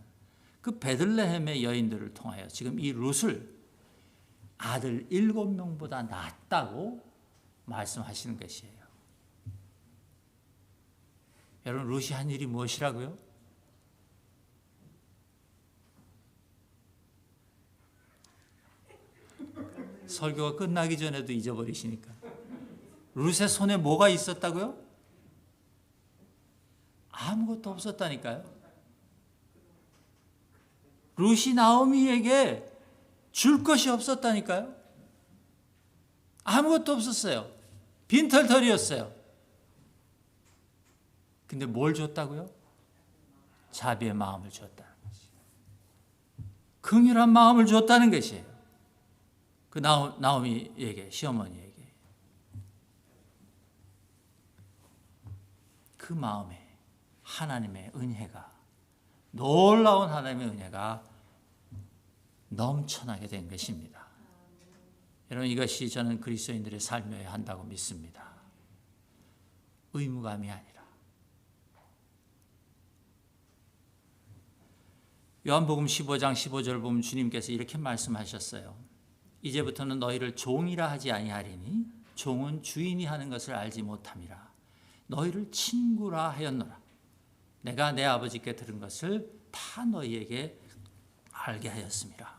그 베들레헴의 여인들을 통하여 지금 이 룻을 아들 7명보다 낫다고 말씀하시는 것이에요. 여러분, 룻이 한 일이 무엇이라고요? 설교가 끝나기 전에도 잊어버리시니까. 룻의 손에 뭐가 있었다고요? 아무것도 없었다니까요. 룻이 나오미에게 줄 것이 없었다니까요. 아무것도 없었어요. 빈털털이었어요. 근데 뭘 줬다고요? 자비의 마음을 줬다는 것이에요. 긍휼한 마음을 줬다는 것이에요. 그 나오미에게, 시어머니에게. 그 마음에 하나님의 은혜가, 놀라운 하나님의 은혜가 넘쳐나게 된 것입니다. 여러분, 이것이 저는 그리스도인들의 삶이어야 한다고 믿습니다. 의무감이 아니라. 요한복음 15장 15절을 보면 주님께서 이렇게 말씀하셨어요. 이제부터는 너희를 종이라 하지 아니하리니 종은 주인이 하는 것을 알지 못함이라. 너희를 친구라 하였노라. 내가 내 아버지께 들은 것을 다 너희에게 알게 하였습니다.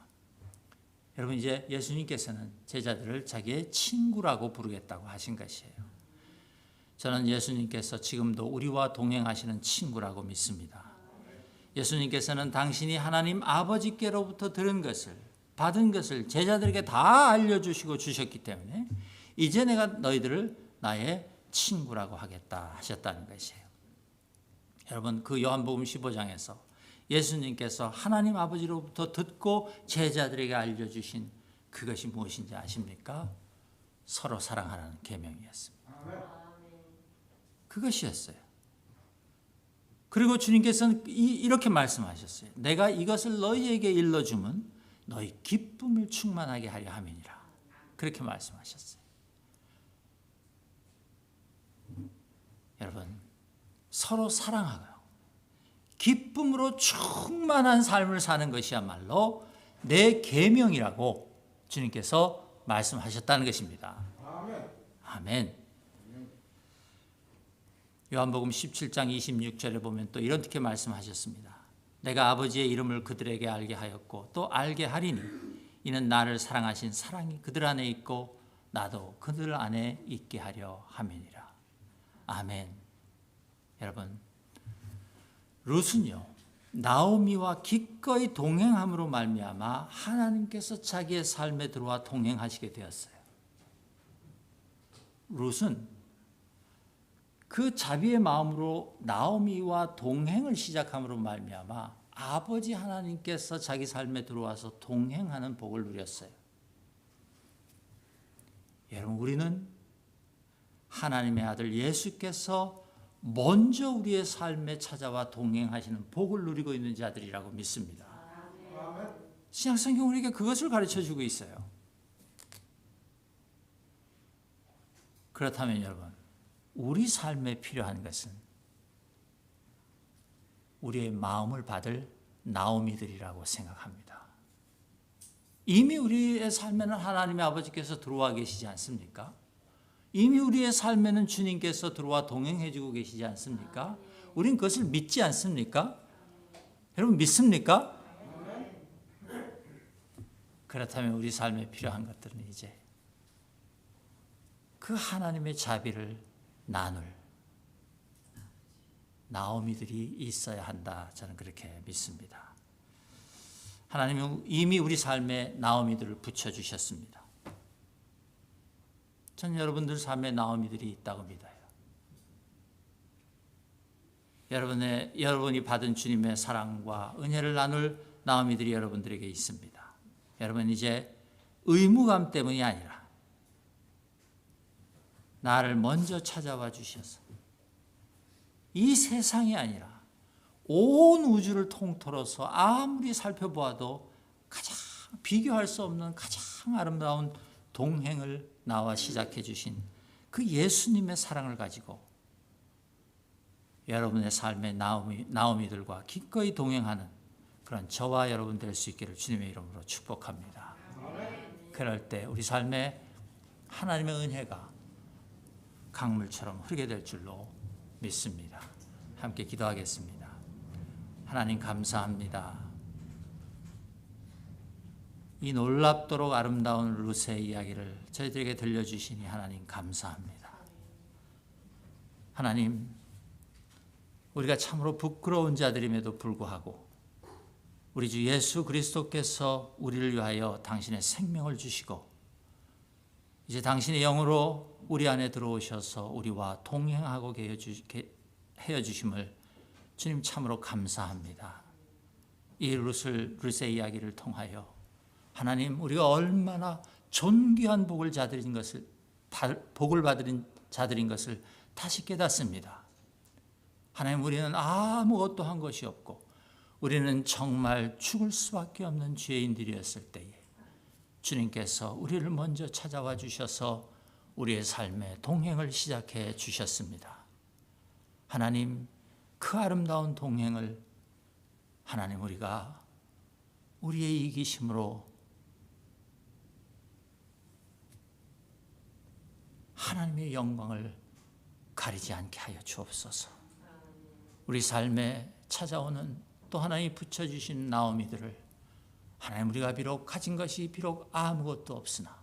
여러분, 이제 예수님께서는 제자들을 자기의 친구라고 부르겠다고 하신 것이에요. 저는 예수님께서 지금도 우리와 동행하시는 친구라고 믿습니다. 예수님께서는 당신이 하나님 아버지께로부터 들은 것을, 받은 것을 제자들에게 다 알려주시고 주셨기 때문에 이제 내가 너희들을 나의 친구라고 하겠다 하셨다는 것이에요. 여러분, 그 요한복음 15장에서 예수님께서 하나님 아버지로부터 듣고 제자들에게 알려주신 그것이 무엇인지 아십니까? 서로 사랑하라는 계명이었습니다. 그것이었어요. 그리고 주님께서는 이렇게 말씀하셨어요. 내가 이것을 너희에게 일러주면 너희 기쁨을 충만하게 하려 함이니라. 그렇게 말씀하셨어요. 여러분, 서로 사랑하고요, 기쁨으로 충만한 삶을 사는 것이야말로 내 계명이라고 주님께서 말씀하셨다는 것입니다. 아멘. 요한복음 17장 26절에 보면 또 이렇게 말씀하셨습니다. 내가 아버지의 이름을 그들에게 알게 하였고 또 알게 하리니 이는 나를 사랑하신 사랑이 그들 안에 있고 나도 그들 안에 있게 하려 함이니라. 아멘. 여러분, 룻은요, 나오미와 기꺼이 동행함으로 말미암아 하나님께서 자기의 삶에 들어와 동행하시게 되었어요. 룻은 그 자비의 마음으로 나오미와 동행을 시작함으로 말미암아 아버지 하나님께서 자기 삶에 들어와서 동행하는 복을 누렸어요. 여러분, 우리는 하나님의 아들 예수께서 먼저 우리의 삶에 찾아와 동행하시는 복을 누리고 있는 자들이라고 믿습니다. 신약성경 우리에게 그것을 가르쳐주고 있어요. 그렇다면 여러분, 우리 삶에 필요한 것은 우리의 마음을 받을 나오미들이라고 생각합니다. 이미 우리의 삶에는 하나님의 아버지께서 들어와 계시지 않습니까? 이미 우리의 삶에는 주님께서 들어와 동행해 주고 계시지 않습니까? 우린 그것을 믿지 않습니까? 여러분, 믿습니까? 그렇다면 우리 삶에 필요한 것들은 이제 그 하나님의 자비를 나눌 나오미들이 있어야 한다, 저는 그렇게 믿습니다. 하나님은 이미 우리 삶에 나오미들을 붙여주셨습니다. 전 여러분들 삶에 나오미들이 있다고 믿어요. 여러분이 받은 주님의 사랑과 은혜를 나눌 나오미들이 여러분들에게 있습니다. 여러분, 이제 의무감 때문이 아니라 나를 먼저 찾아와 주셔서 이 세상이 아니라 온 우주를 통틀어서 아무리 살펴보아도 가장 비교할 수 없는 가장 아름다운 동행을 나와 시작해 주신 그 예수님의 사랑을 가지고 여러분의 삶의 나오미들과 기꺼이 동행하는 그런 저와 여러분 될 수 있기를 주님의 이름으로 축복합니다. 그럴 때 우리 삶에 하나님의 은혜가 강물처럼 흐르게 될 줄로 믿습니다. 함께 기도하겠습니다. 하나님, 감사합니다. 이 놀랍도록 아름다운 룻의 이야기를 저희들에게 들려주시니 하나님 감사합니다. 하나님, 우리가 참으로 부끄러운 자들임에도 불구하고 우리 주 예수 그리스도께서 우리를 위하여 당신의 생명을 주시고 이제 당신의 영으로 우리 안에 들어오셔서 우리와 동행하고 헤어 주심을 주님 참으로 감사합니다. 이 룻의 이야기를 통하여 하나님, 우리가 얼마나 존귀한 복을 받은 자들인 것을 다시 깨닫습니다. 하나님, 우리는 아무것도 한 것이 없고 우리는 정말 죽을 수밖에 없는 죄인들이었을 때에 주님께서 우리를 먼저 찾아와 주셔서 우리의 삶에 동행을 시작해 주셨습니다. 하나님, 그 아름다운 동행을 하나님, 우리가 우리의 이기심으로 하나님의 영광을 가리지 않게 하여 주옵소서. 우리 삶에 찾아오는 또 하나님이 붙여주신 나오미들을 하나님, 우리가 비록 가진 것이 비록 아무것도 없으나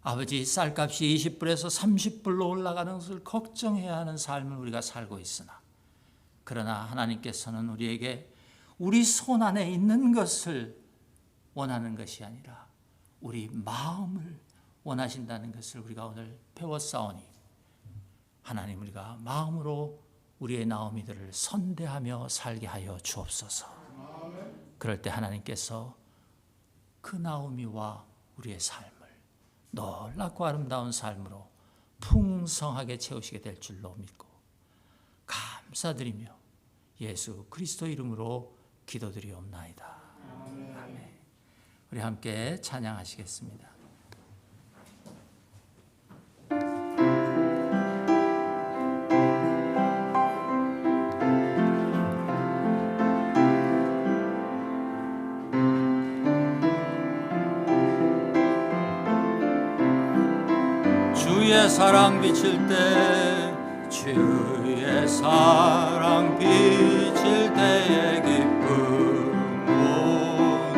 아버지, 쌀값이 20불에서 30불로 올라가는 것을 걱정해야 하는 삶을 우리가 살고 있으나 그러나 하나님께서는 우리에게 우리 손 안에 있는 것을 원하는 것이 아니라 우리 마음을 원하신다는 것을 우리가 오늘 배웠사오니 하나님, 우리가 마음으로 우리의 나오미들을 선대하며 살게 하여 주옵소서. 그럴 때 하나님께서 그 나오미와 우리의 삶을 놀랍고 아름다운 삶으로 풍성하게 채우시게 될 줄로 믿고 감사드리며 예수 그리스도 이름으로 기도드리옵나이다. 아멘. 우리 함께 찬양하시겠습니다. 주의 사랑 비칠 때, 주의 사랑 비칠 때의 기쁨 오네.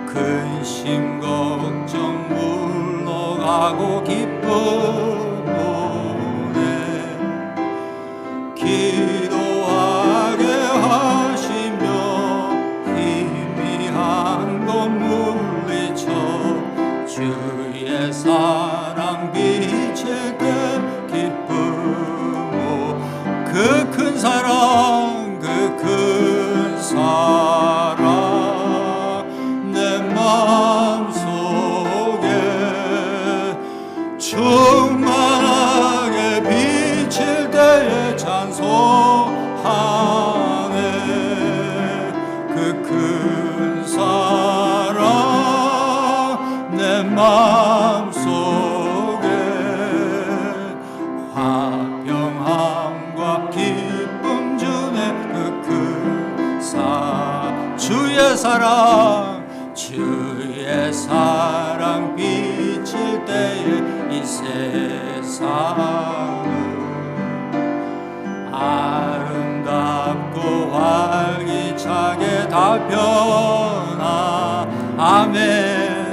근심 걱정 물러가고 기쁨 오네. 기도 사랑 주의 사랑 비칠 때에 이 세상은 아름답고 활기차게 다 변하. 아멘.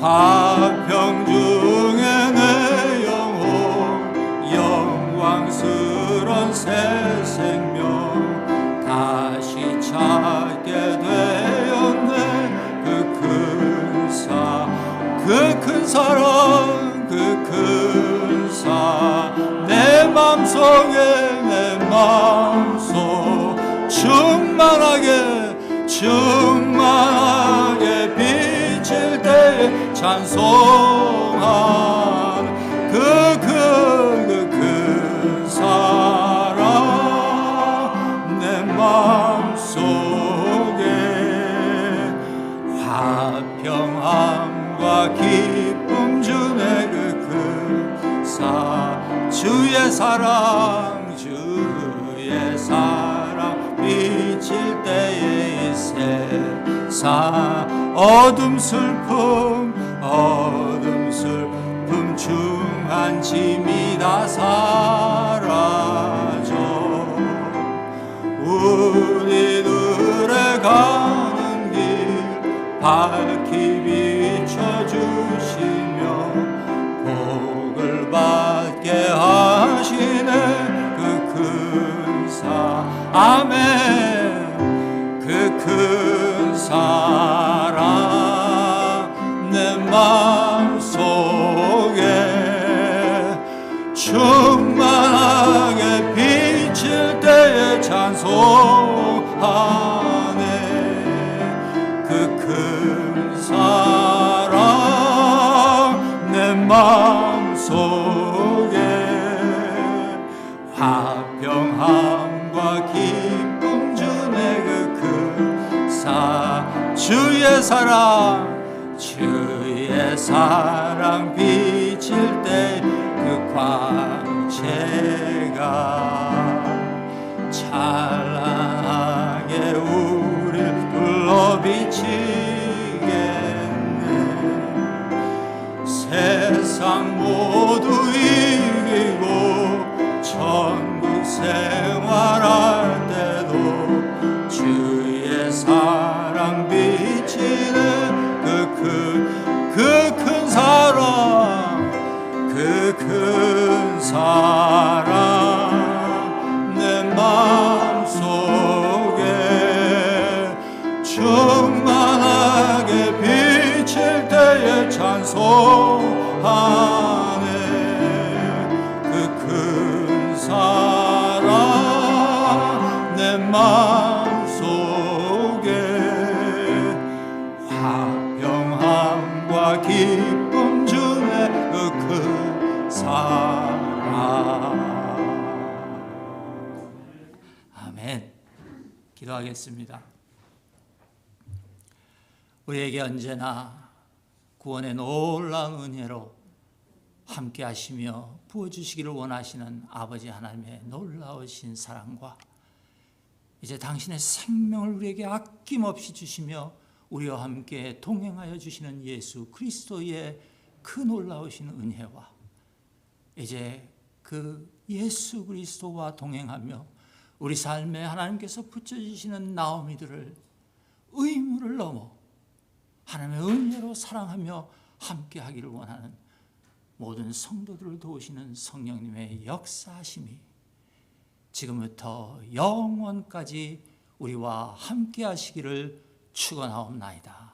화평 중에 내 영혼 영광스런 새 생명 다시 찾게 되었네. 그 큰 사랑 그 큰 사랑 내 맘속에 내 맘속 충만하게 비칠 때 찬송하는 그 큰 사랑 내 맘속에 화평함과 기쁨 주네. 그 큰 주의 사랑 비칠 때에 이 세상 어둠 슬픔 중한 짐이 다 사라져 우리들의 가는 길 밝히 비춰주시며 복을 받게 하시네. 그 큰 아멘. 그 큰 사랑 내 마음속에 충만하게 비칠 때에 찬송하네. 그 큰 사랑 내 마음속에 화평함과 기쁨 주네. 그 큰 주의 사랑 비칠 때 그 광채가 찬란하게 우릴 불러 비치겠네. 세상 모두 이기고 천국 생활할 때도 주의 사랑 비치네. 그 큰 사랑 내 마음속에 충만하게 비칠 때에 찬송하네. 그 큰 사랑 내 마음속에 화평함과 기쁨 주네. 그 큰 사랑. 아멘. 기도하겠습니다. 우리에게 언제나 구원의 놀라운 은혜로 함께 하시며 부어주시기를 원하시는 아버지 하나님의 놀라우신 사랑과 이제 당신의 생명을 우리에게 아낌없이 주시며 우리와 함께 동행하여 주시는 예수 그리스도의 그 놀라우신 은혜와 이제 그 예수 그리스도와 동행하며 우리 삶에 하나님께서 붙여주시는 나오미들을 의무를 넘어 하나님의 은혜로 사랑하며 함께 하기를 원하는 모든 성도들을 도우시는 성령님의 역사하심이 지금부터 영원까지 우리와 함께 하시기를 축원하옵나이다.